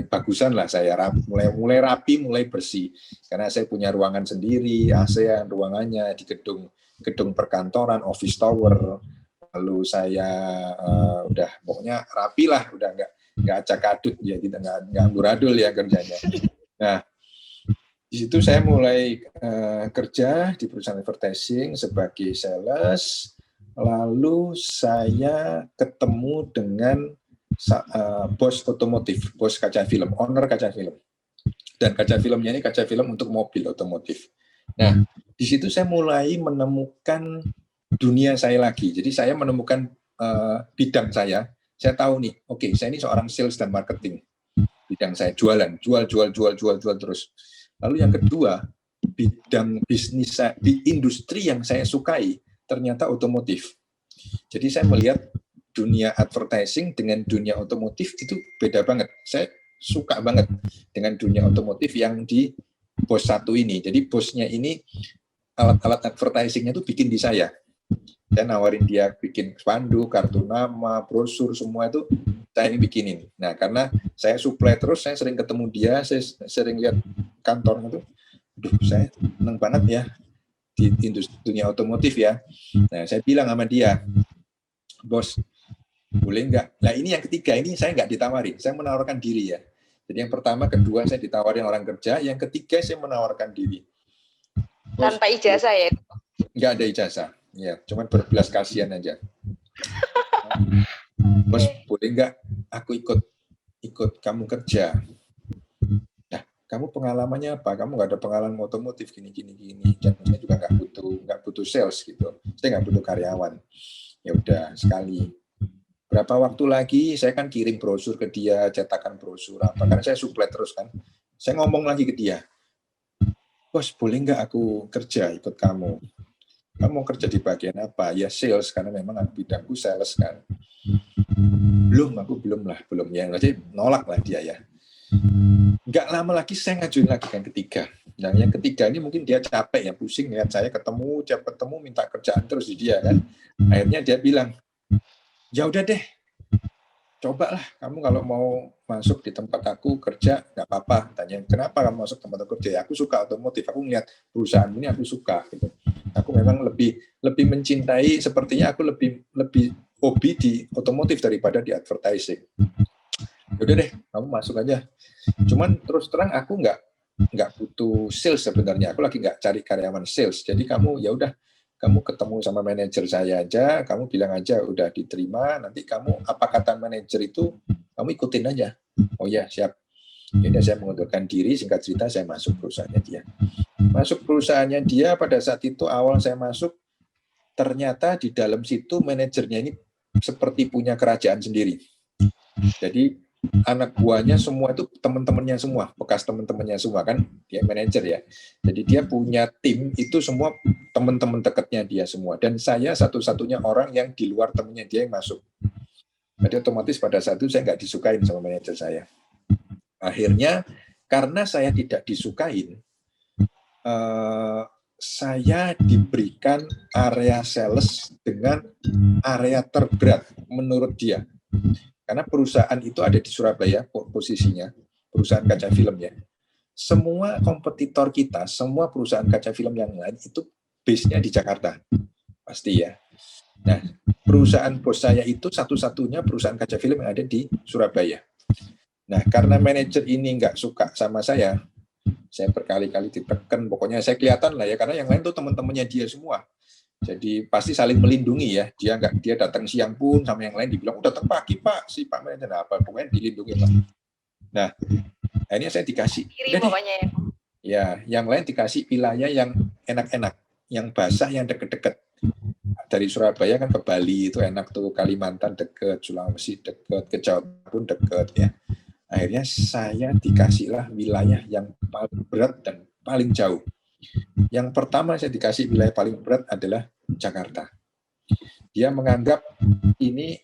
bagusan lah, saya mulai rapi, mulai bersih. Karena saya punya ruangan sendiri, ASEAN ruangannya di gedung perkantoran, office tower. Lalu saya udah pokoknya rapi lah, udah nggak acak-adut ya, kita nggak amburadul ya kerjanya. Nah, di situ saya mulai kerja di perusahaan advertising sebagai sales. Lalu saya ketemu dengan bos otomotif, bos kaca film, owner kaca film. Dan kaca filmnya ini kaca film untuk mobil otomotif. Nah, di situ saya mulai menemukan dunia saya lagi. Jadi saya menemukan bidang saya. Saya tahu nih, oke, saya ini seorang sales dan marketing. Bidang saya jualan, jual terus. Lalu yang kedua, bidang bisnis di industri yang saya sukai ternyata otomotif. Jadi saya melihat dunia advertising dengan dunia otomotif itu beda banget. Saya suka banget dengan dunia otomotif yang di bos satu ini. Jadi bosnya ini alat-alat advertisingnya itu bikin di saya. Saya nawarin dia bikin spanduk, kartu nama, brosur, semua itu saya ini bikinin. Nah, karena saya supply terus, saya sering ketemu dia, saya sering lihat kantornya itu, saya seneng banget ya di industri dunia otomotif ya. Nah, saya bilang sama dia, bos, boleh nggak? Nah, ini yang ketiga, ini saya nggak ditawarin, saya menawarkan diri ya. Jadi yang pertama, kedua saya ditawarin orang kerja, yang ketiga saya menawarkan diri. Bos, tanpa ijazah ya? Nggak ada ijazah, ya, cuma berbelas kasihan aja. Bos, boleh nggak aku ikut kamu kerja? Nah, kamu pengalamannya apa? Kamu nggak ada pengalaman otomotif gini. Dan saya juga nggak butuh sales gitu. Saya nggak butuh karyawan. Ya udah sekali. Berapa waktu lagi saya kan kirim brosur ke dia, cetakan brosur apa? Karena saya supply terus kan. Saya ngomong lagi ke dia, bos boleh nggak aku kerja ikut kamu? Kamu mau kerja di bagian apa? Ya sales, karena memang bidangku sales kan. Aku belum ya. Jadi nolak lah dia ya. Nggak lama lagi saya ngajuin lagi yang ketiga. Nah, yang ketiga ini mungkin dia capek ya, pusing lihat saya tiap ketemu minta kerjaan terus di dia kan. Akhirnya dia bilang, ya udah deh, cobalah kamu kalau mau masuk di tempat aku kerja nggak apa-apa. Tanya kenapa kamu masuk tempat aku kerja? Ya, aku suka otomotif, aku ngeliat perusahaan ini aku suka gitu. Aku memang lebih mencintai, sepertinya aku lebih hobi di otomotif daripada di advertising. Udah deh, kamu masuk aja. Cuman terus terang aku nggak butuh sales sebenarnya. Aku lagi nggak cari karyawan sales. Jadi kamu ya udah, kamu ketemu sama manajer saya aja, kamu bilang aja udah diterima, nanti kamu apa kata manajer itu kamu ikutin aja. Oh ya, siap. Jadi saya mengundurkan diri, singkat cerita saya masuk perusahaannya dia. Masuk perusahaannya dia, pada saat itu awal saya masuk, ternyata di dalam situ manajernya ini seperti punya kerajaan sendiri. Jadi anak buahnya semua itu teman-temannya semua, bekas teman-temannya semua kan, dia manajer ya. Jadi dia punya tim itu semua teman-teman dekatnya dia semua. Dan saya satu-satunya orang yang di luar temannya dia yang masuk. Jadi otomatis pada saat itu saya nggak disukain sama manajer saya. Akhirnya karena saya tidak disukain, saya diberikan area sales dengan area terberat menurut dia. Karena perusahaan itu ada di Surabaya posisinya, perusahaan kaca film ya. Semua kompetitor kita, semua perusahaan kaca film yang lain itu base-nya di Jakarta. Pasti ya. Nah, perusahaan bos saya itu satu-satunya perusahaan kaca film yang ada di Surabaya. Nah, karena manajer ini nggak suka sama saya berkali-kali ditekan, pokoknya saya kelihatan lah ya, karena yang lain tuh teman-temannya dia semua. Jadi pasti saling melindungi ya. Dia datang siang pun sama yang lain dibilang, datang pagi Pak, si Pak manajer apa, pokoknya dilindungi Pak. Nah, akhirnya saya dikasih. Ya, yang lain dikasih wilayah yang enak-enak, yang basah, yang deket-deket. Dari Surabaya kan ke Bali itu enak tuh, Kalimantan deket, Sulawesi deket, ke Jawa pun deket ya. Akhirnya saya dikasihlah wilayah yang paling berat dan paling jauh. Yang pertama saya dikasih wilayah paling berat adalah Jakarta. Dia menganggap ini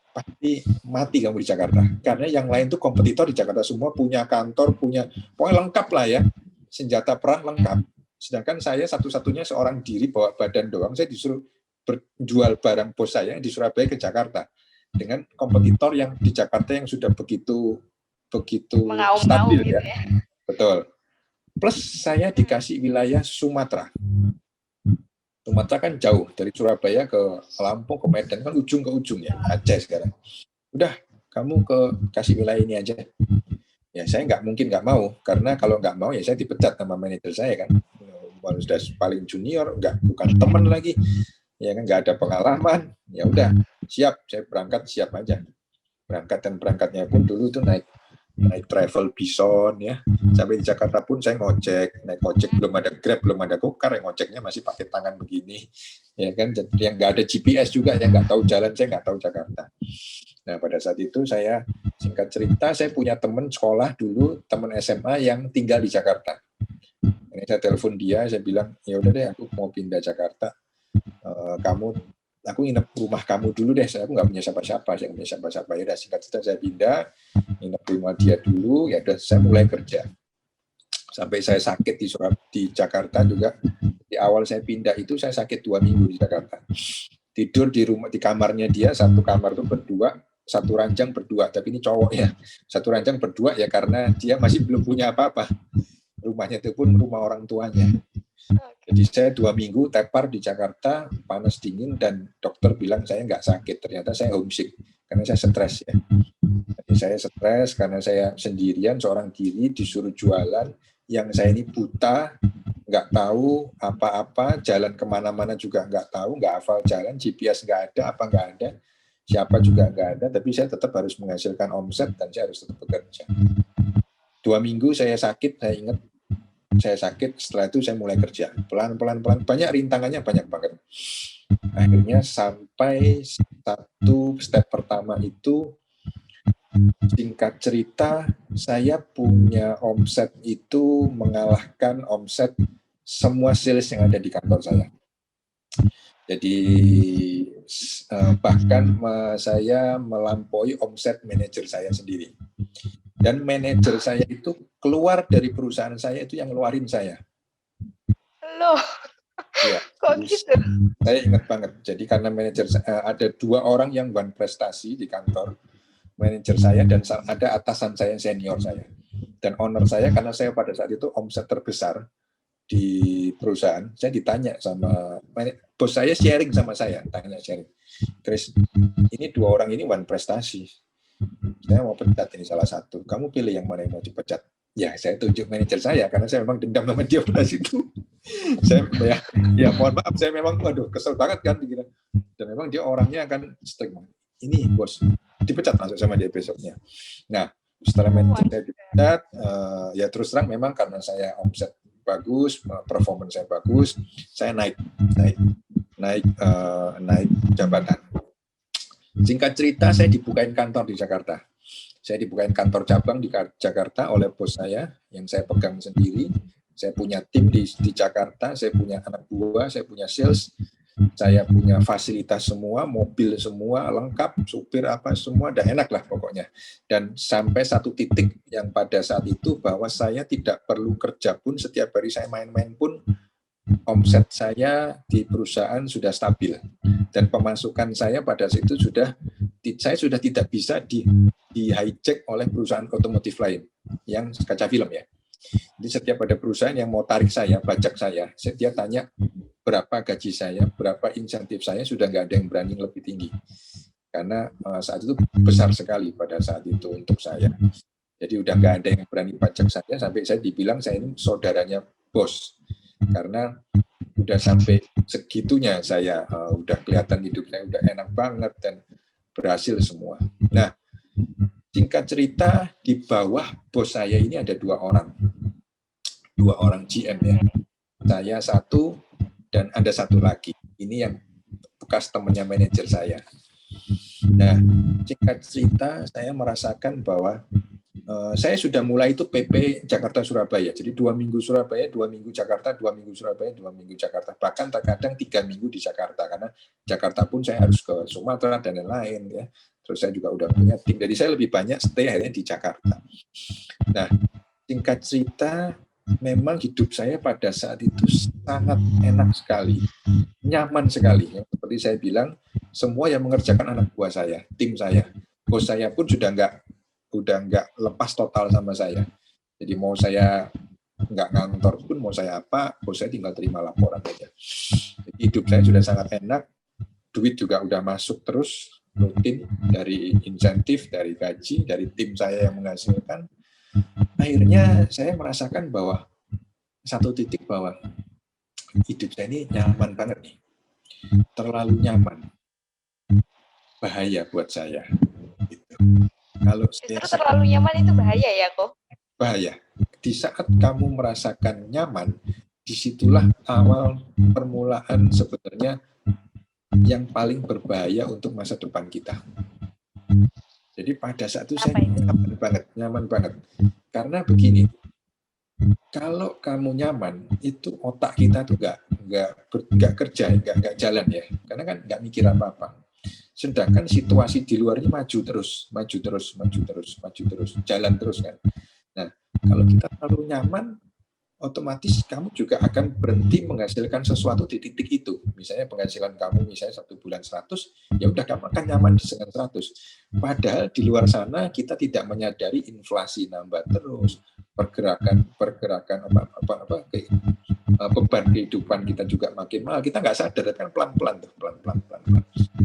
pasti mati kamu di Jakarta. Karena yang lain tuh kompetitor di Jakarta semua punya kantor, pokoknya lengkap lah ya. Senjata perang lengkap. Sedangkan saya satu-satunya seorang diri bawa badan doang, saya disuruh berjual barang bos saya di Surabaya ke Jakarta. Dengan kompetitor yang di Jakarta yang sudah begitu stabil gitu ya. Betul. Plus saya dikasih wilayah Sumatera. Sumatera kan jauh, dari Surabaya ke Lampung, ke Medan, kan ujung ke ujung ya, Aceh sekarang. Udah, kamu kasih wilayah ini aja. Ya saya mungkin nggak mau, karena kalau nggak mau ya saya dipecat sama manajer saya kan. Kalau sudah paling junior, bukan teman lagi, ya kan nggak ada pengalaman, ya udah siap, saya berangkat siap aja. Berangkatnya pun dulu tuh naik travel Bison ya, sampai di Jakarta pun saya naik ojek, belum ada Grab, belum ada Gokar, yang ojeknya masih pakai tangan begini, ya kan, yang nggak ada GPS juga, yang nggak tahu jalan, saya nggak tahu Jakarta. Nah pada saat itu saya, singkat cerita, saya punya teman sekolah dulu, teman SMA yang tinggal di Jakarta. Ini saya telepon dia, saya bilang ya udah deh, aku mau pindah Jakarta, aku nginep rumah kamu dulu deh, aku nggak punya siapa-siapa, ya udah singkat cerita saya pindah, nginep rumah dia dulu, ya udah saya mulai kerja. Sampai saya sakit di Jakarta juga, di awal saya pindah itu saya sakit 2 minggu di Jakarta. Tidur di kamarnya dia, satu kamar tuh berdua, satu ranjang berdua, tapi ini cowok ya, satu ranjang berdua ya karena dia masih belum punya apa-apa. Rumahnya itu pun rumah orang tuanya. Jadi saya 2 minggu tepar di Jakarta, panas dingin, dan dokter bilang saya nggak sakit. Ternyata saya homesick, karena saya stres ya. Jadi saya stres karena saya sendirian, seorang diri, disuruh jualan, yang saya ini buta, nggak tahu apa-apa, jalan kemana-mana juga nggak tahu, nggak hafal jalan, GPS nggak ada, apa nggak ada, siapa juga nggak ada, tapi saya tetap harus menghasilkan omset, dan saya harus tetap bekerja. 2 minggu saya sakit, saya ingat, saya sakit, setelah itu saya mulai kerja pelan-pelan, banyak rintangannya, banyak banget. Akhirnya sampai satu step pertama itu, singkat cerita, saya punya omset itu mengalahkan omset semua sales yang ada di kantor saya. Jadi bahkan saya melampaui omset manajer saya sendiri. Dan manajer saya itu keluar dari perusahaan saya itu yang ngeluarin saya. Loh, ya, kok gitu? Saya ingat banget. Jadi karena manajer ada 2 orang yang prestasi di kantor, manajer saya dan ada atasan saya, senior saya. Dan owner saya, karena saya pada saat itu omset terbesar di perusahaan, saya ditanya sama bos saya, sharing sama saya, sharing. Chris, ini 2 orang ini prestasi. Saya mau pecat ini salah satu. Kamu pilih yang mana yang mau dipecat? Ya, saya tunjuk manajer saya karena saya memang dendam sama dia pada situ. Saya ya mohon maaf, saya memang kesel banget kan gitu. Dan memang dia orangnya akan strict. Ini bos, dipecat langsung sama dia besoknya. Nah, setelah manajer saya dipecat, ya terus terang memang karena saya omset bagus, performance saya bagus, saya naik jabatan. Singkat cerita, saya dibukain kantor di Jakarta. Saya dibukain kantor cabang di Jakarta oleh bos saya, yang saya pegang sendiri. Saya punya tim di Jakarta, saya punya anak buah, saya punya sales, saya punya fasilitas semua, mobil semua, lengkap, supir apa, semua, udah enak lah pokoknya. Dan sampai satu titik yang pada saat itu bahwa saya tidak perlu kerja pun, setiap hari saya main-main pun, omset saya di perusahaan sudah stabil, dan pemasukan saya pada saat itu saya sudah tidak bisa di hijack oleh perusahaan otomotif lain yang kaca film ya. Jadi setiap ada perusahaan yang mau tarik saya, bajak saya, dia tanya berapa gaji saya, berapa insentif saya, sudah nggak ada yang berani lebih tinggi, karena saat itu besar sekali pada saat itu untuk saya. Jadi udah nggak ada yang berani bajak saya, sampai saya dibilang saya ini saudaranya bos. Karena udah sampai segitunya saya, udah kelihatan hidup saya udah enak banget dan berhasil semua. Nah, singkat cerita, di bawah bos saya ini ada 2 orang GM ya. Saya satu dan ada satu lagi. Ini yang bekas temannya manajer saya. Nah, singkat cerita, saya merasakan bahwa Saya sudah mulai itu PP Jakarta Surabaya. Jadi 2 minggu Surabaya, 2 minggu Jakarta, 2 minggu Surabaya, 2 minggu Jakarta. Bahkan terkadang 3 minggu di Jakarta karena Jakarta pun saya harus ke Sumatera dan lain-lain ya. Terus saya juga udah punya tim. Jadi saya lebih banyak stay akhirnya di Jakarta. Nah, singkat cerita, memang hidup saya pada saat itu sangat enak sekali, nyaman sekali. Seperti saya bilang, semua yang mengerjakan anak buah saya, tim saya, bos saya pun udah nggak lepas total sama saya. Jadi mau saya nggak ngantor pun, mau saya apa, bos saya tinggal terima laporan aja. Jadi hidup saya sudah sangat enak, duit juga udah masuk terus, rutin dari insentif, dari gaji, dari tim saya yang menghasilkan. Akhirnya saya merasakan bahwa satu titik bahwa hidup saya ini nyaman banget nih, terlalu nyaman, bahaya buat saya. Gitu. Kalau saya terlalu nyaman itu bahaya ya kok? Bahaya. Di saat kamu merasakan nyaman, disitulah awal permulaan sebenarnya yang paling berbahaya untuk masa depan kita. Jadi pada saat itu saya nyaman banget. Karena begini, kalau kamu nyaman, itu otak kita tuh nggak kerja, nggak jalan ya, karena kan nggak mikir apa-apa. Sedangkan situasi di luarnya maju terus, jalan terus kan. Nah, kalau kita terlalu nyaman, otomatis kamu juga akan berhenti menghasilkan sesuatu di titik itu. Misalnya penghasilan kamu misalnya 1 bulan 100, ya udah kamu akan nyaman dengan 100. Padahal di luar sana kita tidak menyadari inflasi nambah terus, pergerakan beban kehidupan kita juga makin mahal. Kita nggak sadar kan pelan-pelan.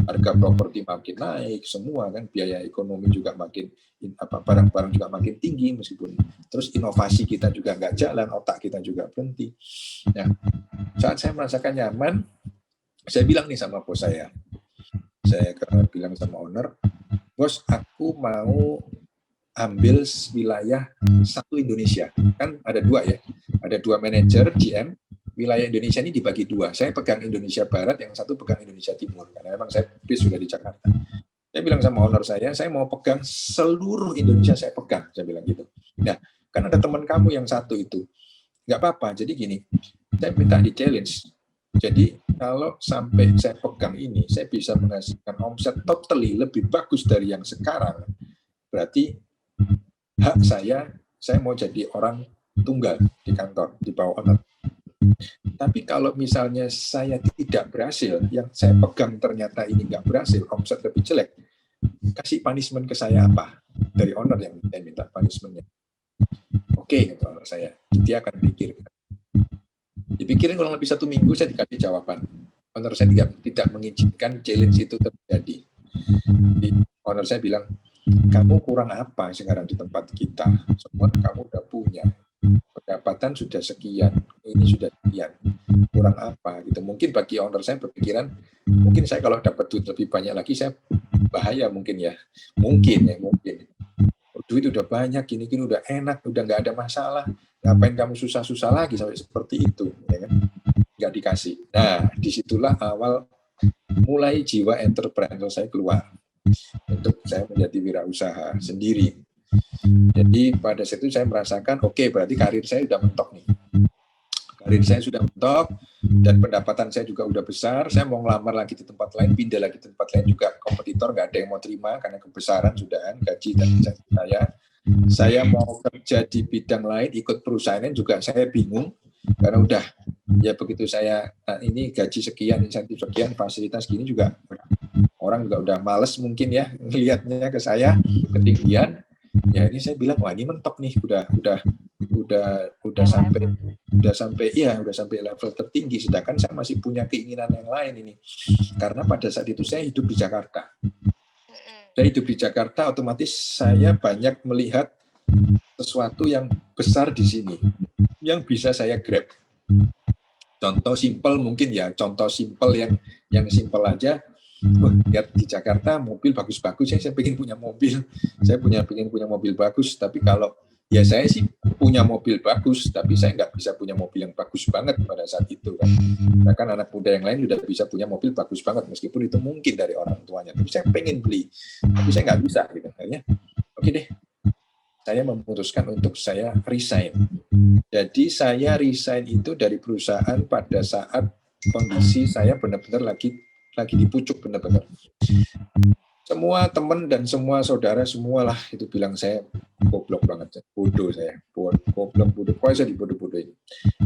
Harga properti makin naik, semua kan biaya ekonomi juga makin barang-barang juga makin tinggi meskipun terus inovasi kita juga nggak jalan, otak kita juga berhenti. Nah, saat saya merasakan nyaman, saya bilang nih sama bos saya bilang sama owner, bos aku mau ambil wilayah satu Indonesia, kan ada 2 ya, ada 2 manajer GM, wilayah Indonesia ini dibagi 2, saya pegang Indonesia Barat, yang satu pegang Indonesia Timur, karena memang saya base sudah di Jakarta. Saya bilang sama owner saya mau pegang seluruh Indonesia, saya pegang, saya bilang gitu. Nah, kan ada teman kamu yang satu itu, nggak apa-apa, jadi gini, saya minta di challenge. Jadi kalau sampai saya pegang ini, saya bisa menghasilkan omset totally lebih bagus dari yang sekarang, berarti hak saya mau jadi orang tunggal di kantor, di bawah owner. Tapi kalau misalnya saya tidak berhasil, yang saya pegang ternyata ini nggak berhasil, omset lebih jelek, kasih punishment ke saya apa? Dari owner yang saya minta punishment-nya. Oke, kata owner saya, dia akan pikirkan. Dipikirin kurang lebih 1 minggu, saya dikasih jawaban. Owner saya tidak mengizinkan challenge itu terjadi. Jadi, owner saya bilang, kamu kurang apa sekarang di tempat kita? Semua kamu udah punya. Pendapatan sudah sekian, ini sudah sekian, kurang apa gitu. Mungkin bagi owner saya berpikiran, mungkin saya kalau dapat duit lebih banyak lagi saya bahaya mungkin. Duit udah banyak, gini udah enak, udah nggak ada masalah, ngapain kamu susah-susah lagi sampai seperti itu, ya kan? Nggak dikasih. Nah, disitulah awal mulai jiwa entrepreneur saya keluar untuk saya menjadi wirausaha sendiri. Jadi pada saat itu saya merasakan, oke, berarti karir saya sudah mentok nih. Karir saya sudah mentok dan pendapatan saya juga udah besar. Saya mau ngelamar lagi di tempat lain, pindah lagi di tempat lain juga kompetitor nggak ada yang mau terima karena kebesaran sudahan gaji dan insentif saya. Saya mau kerja di bidang lain, ikut perusahaan juga saya bingung karena udah ya begitu saya ini gaji sekian, insentif sekian, fasilitas gini juga orang juga udah males mungkin ya ngelihatnya ke saya ketinggian. Ya ini saya bilang wah ini mentok nih, udah sampai level tertinggi, sedangkan saya masih punya keinginan yang lain ini. Karena pada saat itu saya hidup di Jakarta. Saya hidup di Jakarta, otomatis saya banyak melihat sesuatu yang besar di sini yang bisa saya grab. Contoh simpel mungkin ya, yang simpel aja. Lihat di Jakarta mobil bagus-bagus, saya pengen punya mobil, pengen punya mobil bagus. Tapi kalau ya saya sih punya mobil bagus, tapi saya nggak bisa punya mobil yang bagus banget pada saat itu kan. Nah kan anak muda yang lain udah bisa punya mobil bagus banget, meskipun itu mungkin dari orang tuanya. Tapi saya pengen beli, tapi saya nggak bisa gitu. Akhirnya oke deh, saya memutuskan untuk saya resign. Jadi saya resign itu dari perusahaan pada saat kondisi saya benar-benar lagi di pucuk benar-benar. Semua teman dan semua saudara semualah itu bilang saya goblok banget, bodoh saya, goblok bodoh, pokoknya saya dibodoh-bodohin.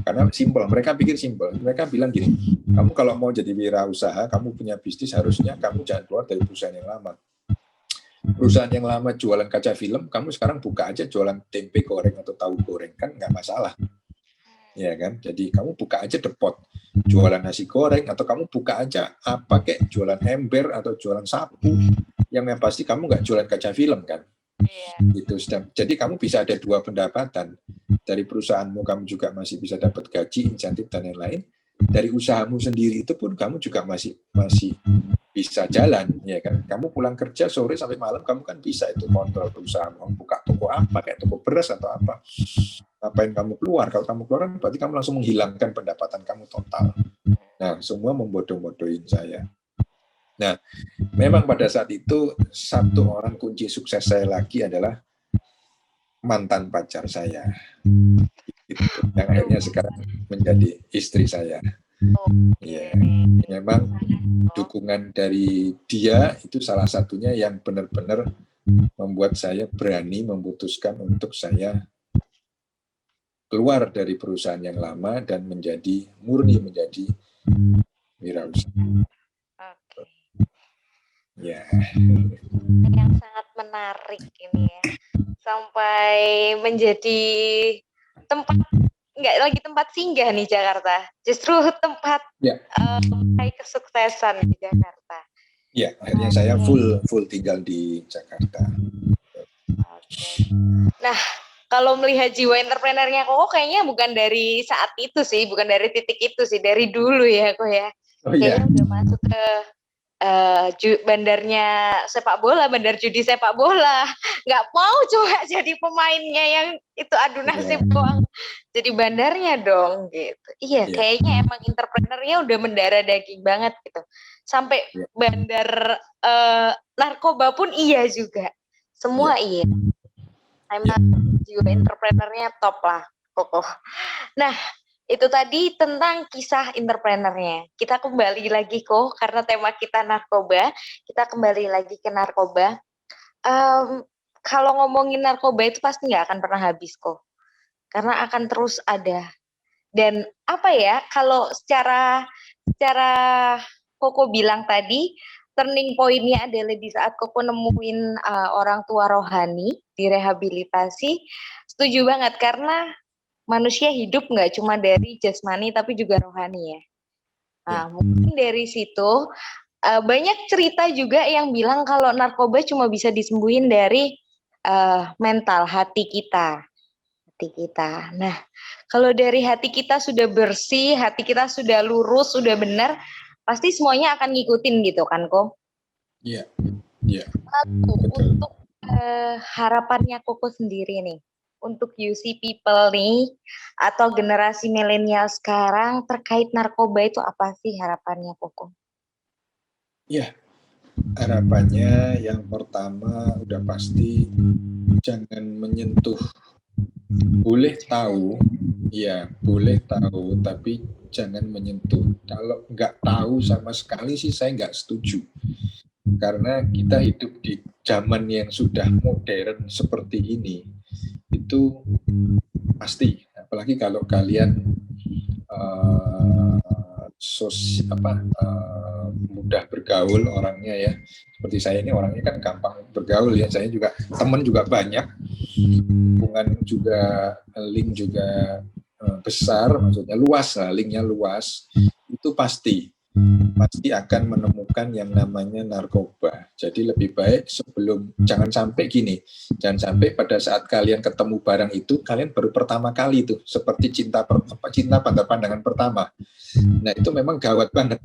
Karena simpel, mereka pikir simpel. Mereka bilang gini, kamu kalau mau jadi wirausaha, kamu punya bisnis, harusnya kamu jangan keluar dari perusahaan yang lama. Perusahaan yang lama jualan kaca film, kamu sekarang buka aja jualan tempe goreng atau tahu goreng, kan nggak masalah. Ya kan, jadi kamu buka aja depot jualan nasi goreng, atau kamu buka aja apa kayak jualan ember atau jualan sapu, yang pasti kamu nggak jualan kaca film kan. Gitu. Jadi kamu bisa ada dua pendapatan. Dari perusahaanmu kamu juga masih bisa dapat gaji, insentif dan lain-lain. Dari usahamu sendiri itu pun kamu juga masih bisa jalan, ya kan. Kamu pulang kerja sore sampai malam, kamu kan bisa itu kontrol perusahaanmu, buka toko apa, kayak toko beras atau apa. Ngapain kamu keluar? Kalau kamu keluar berarti kamu langsung menghilangkan pendapatan kamu total. Nah, semua membodoh-bodohin saya. Nah, memang pada saat itu satu orang kunci sukses saya lagi adalah mantan pacar saya, yang akhirnya sekarang menjadi istri saya. Ya, memang dukungan dari dia itu salah satunya yang benar-benar membuat saya berani memutuskan untuk saya keluar dari perusahaan yang lama dan murni menjadi wirausaha. Ya. Yang sangat menarik ini ya, sampai menjadi tempat, nggak lagi tempat singgah nih Jakarta, justru tempat kesuksesan di Jakarta. Ya, akhirnya saya full tinggal di Jakarta. Nah, kalau melihat jiwa entrepreneurnya Koko kayaknya bukan dari saat itu sih, bukan dari titik itu sih, dari dulu ya Koko ya. Kayaknya udah masuk ke bandarnya sepak bola, bandar judi sepak bola. Nggak mau coba jadi pemainnya yang itu adu nasib doang. Jadi bandarnya dong gitu. Iya, kayaknya emang entrepreneurnya udah mendarah daging banget gitu. Sampai bandar narkoba pun iya juga. Semua iya. Emang jiwa entrepreneurnya top lah Koko. Nah, itu tadi tentang kisah entrepreneurnya. Kita kembali lagi kok, karena tema kita narkoba, kita kembali lagi ke narkoba. Kalau ngomongin narkoba itu pasti nggak akan pernah habis kok, karena akan terus ada. Dan apa ya, kalau secara Koko bilang tadi, turning point-nya adalah di saat Koko nemuin orang tua rohani, direhabilitasi. Setuju banget, karena manusia hidup nggak cuma dari jasmani tapi juga rohani ya. Nah, mungkin dari situ banyak cerita juga yang bilang kalau narkoba cuma bisa disembuhin dari mental hati kita. Nah, kalau dari hati kita sudah bersih, hati kita sudah lurus, sudah benar, pasti semuanya akan ngikutin gitu kan, Ko? Iya. Untuk harapannya Koko sendiri nih, untuk UC people nih atau generasi milenial sekarang terkait narkoba itu apa sih harapannya Koko? Ya, harapannya yang pertama udah pasti jangan menyentuh. Boleh tahu, tapi jangan menyentuh. Kalau nggak tahu sama sekali sih saya nggak setuju. Karena kita hidup di zaman yang sudah modern seperti ini, itu pasti, apalagi kalau kalian mudah bergaul orangnya ya, seperti saya ini orangnya kan gampang bergaul ya, saya juga teman juga banyak, hubungan juga, link juga besar, maksudnya luas lah, linknya luas, itu pasti akan menemukan yang namanya narkoba. Jadi lebih baik jangan sampai pada saat kalian ketemu barang itu, kalian baru pertama kali itu, seperti cinta pada pandangan pertama. Nah itu memang gawat banget.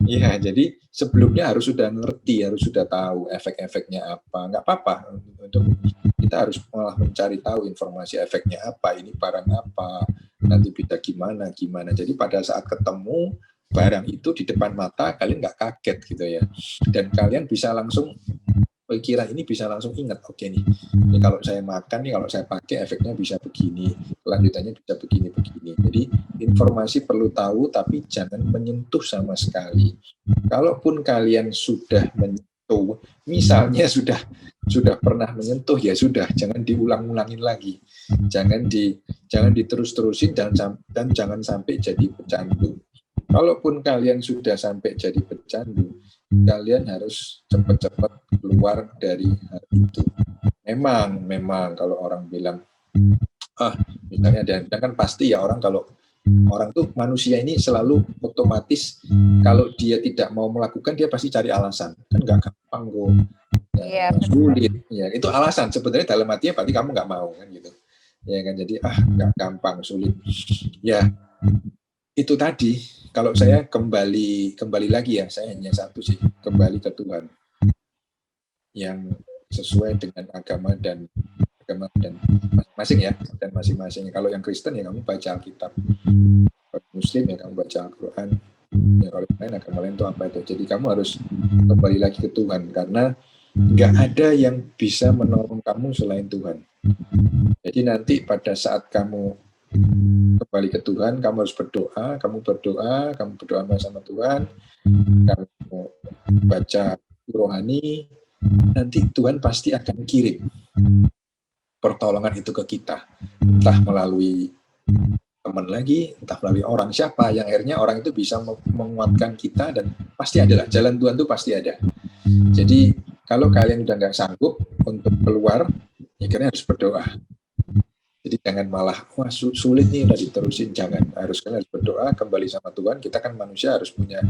Ya, jadi sebelumnya harus sudah ngerti, harus sudah tahu efek-efeknya apa. Nggak apa-apa, kita harus malah mencari tahu informasi efeknya apa, ini barang apa, nanti bisa gimana. Jadi pada saat ketemu barang itu di depan mata, kalian nggak kaget gitu ya, dan kalian bisa langsung pikiran ini bisa langsung ingat, oke nih, ini kalau saya makan nih, kalau saya pakai efeknya bisa begini, kelanjutannya bisa begini. Jadi informasi perlu tahu, tapi jangan menyentuh sama sekali. Kalaupun kalian sudah menyentuh, misalnya sudah pernah menyentuh, ya sudah, jangan diulang-ulangin lagi, jangan diterus-terusin dan jangan sampai jadi pecandu. Kalaupun kalian sudah sampai jadi pecandu, kalian harus cepat-cepat keluar dari hal itu. Memang kalau orang bilang, misalnya, dan kan pasti ya, orang tuh manusia ini selalu otomatis kalau dia tidak mau melakukan, dia pasti cari alasan. Kan nggak gampang kok, sulit. Ya, itu alasan. Sebenarnya dalam hatinya berarti kamu nggak mau kan gitu. Ya kan, jadi nggak gampang, sulit. Ya, itu tadi. Kalau saya kembali lagi ya, saya hanya satu sih, kembali ke Tuhan yang sesuai dengan agama dan masing-masing ya, dan masing-masing. Kalau yang Kristen ya kamu baca Alkitab, kalau Muslim ya kamu baca Al-Quran, ya kalau lain agama lain itu apa itu. Jadi kamu harus kembali lagi ke Tuhan, karena nggak ada yang bisa menolong kamu selain Tuhan. Jadi nanti pada saat kamu kembali ke Tuhan, kamu harus berdoa, kamu berdoa sama Tuhan, kamu baca rohani, nanti Tuhan pasti akan kirim pertolongan itu ke kita, entah melalui teman lagi, entah melalui orang siapa, yang akhirnya orang itu bisa menguatkan kita, dan pasti adalah jalan Tuhan itu pasti ada. Jadi kalau kalian udah nggak sanggup untuk keluar, ya kalian harus berdoa. Jadi jangan malah, wah sulit nih, udah diterusin. Jangan, kalian harus berdoa, kembali sama Tuhan. Kita kan manusia harus punya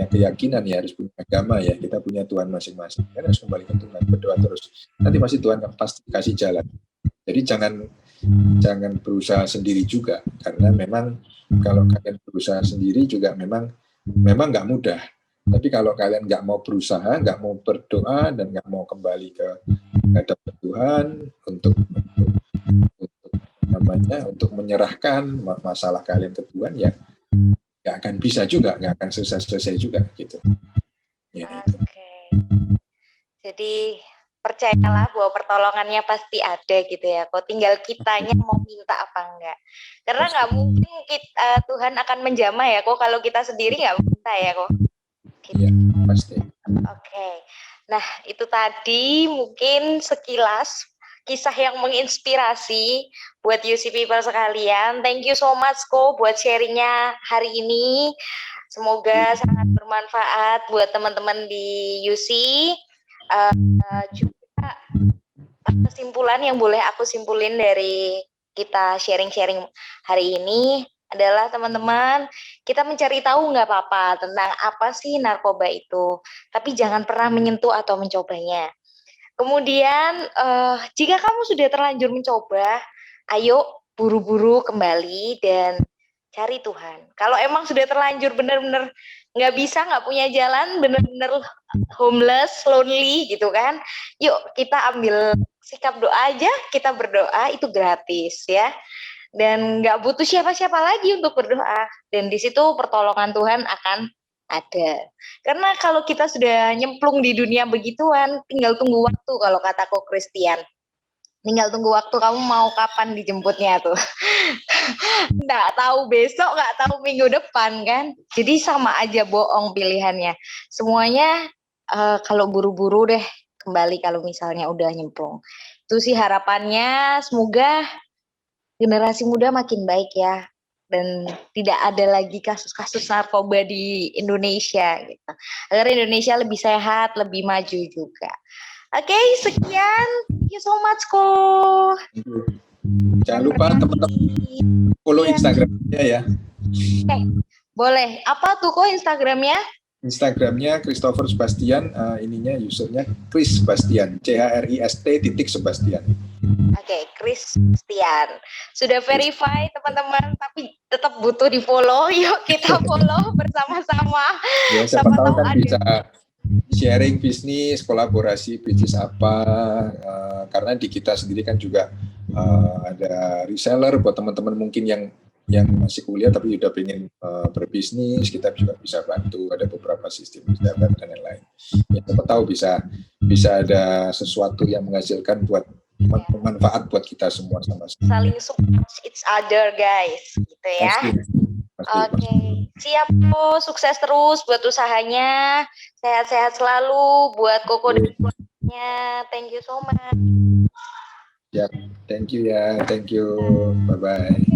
keyakinan ya, harus punya agama ya. Kita punya Tuhan masing-masing. Kalian harus kembali ke Tuhan, berdoa terus. Nanti pasti Tuhan pasti kasih jalan. Jadi jangan berusaha sendiri juga, karena memang kalau kalian berusaha sendiri juga memang nggak mudah. Tapi kalau kalian nggak mau berusaha, nggak mau berdoa, dan nggak mau kembali ke hadapan Tuhan untuk menyerahkan masalah kalian ke Tuhan, ya nggak akan bisa juga, nggak akan selesai juga gitu. Ya, Oke. Jadi percayalah bahwa pertolongannya pasti ada gitu ya. Kok tinggal kitanya mau minta apa enggak. Karena nggak mungkin Tuhan akan menjamah ya kok kalau kita sendiri nggak minta ya kok. Gitu. Ya, pasti. Oke. Nah, itu tadi mungkin sekilas kisah yang menginspirasi buat UC People sekalian. Thank you so much Ko buat sharingnya hari ini. Semoga sangat bermanfaat buat teman-teman di UC. Juga kesimpulan yang boleh aku simpulin dari kita sharing-sharing hari ini adalah, teman-teman, kita mencari tahu nggak apa-apa tentang apa sih narkoba itu, tapi jangan pernah menyentuh atau mencobanya. Kemudian jika kamu sudah terlanjur mencoba, ayo buru-buru kembali dan cari Tuhan. Kalau emang sudah terlanjur benar-benar nggak bisa, nggak punya jalan, benar-benar homeless, lonely gitu kan, yuk kita ambil sikap doa aja, kita berdoa, itu gratis ya. Dan nggak butuh siapa-siapa lagi untuk berdoa. Dan di situ pertolongan Tuhan akan ada. Karena kalau kita sudah nyemplung di dunia begituan, tinggal tunggu waktu kalau kataku Christian. Tinggal tunggu waktu, kamu mau kapan dijemputnya tuh. Nggak tahu besok, nggak tahu minggu depan kan. Jadi sama aja bohong pilihannya. Semuanya kalau buru-buru deh kembali kalau misalnya udah nyemplung. Itu sih harapannya, semoga generasi muda makin baik ya, dan tidak ada lagi kasus-kasus narkoba di Indonesia gitu. Agar Indonesia lebih sehat, lebih maju juga. Oke, sekian. Thank you so much Ko. Jangan lupa teman-teman follow Instagramnya ya. Boleh. Apa tuh Ko Instagramnya? Instagramnya Christopher Sebastian, ininya usernya Chris Sebastian, CHRIST.Sebastian. Oke, Chris Sebastian. Sudah verify teman-teman, tapi tetap butuh di follow. Yuk kita follow bersama-sama. Ya, siapa tahu kan bisa sharing bisnis, kolaborasi bisnis apa, karena di kita sendiri kan juga ada reseller buat teman-teman mungkin yang yang masih kuliah tapi udah pengen berbisnis, kita juga bisa bantu. Ada beberapa sistem pejabat dan lain-lain. Ya, siapa tahu bisa ada sesuatu yang menghasilkan buat bermanfaat buat kita semua sama-sama. Saling support each other, guys, gitu ya. Oke, siap Po, sukses terus buat usahanya, sehat-sehat selalu buat Koko dan keluarganya. Thank you so much. Ya, thank you ya, thank you, bye-bye.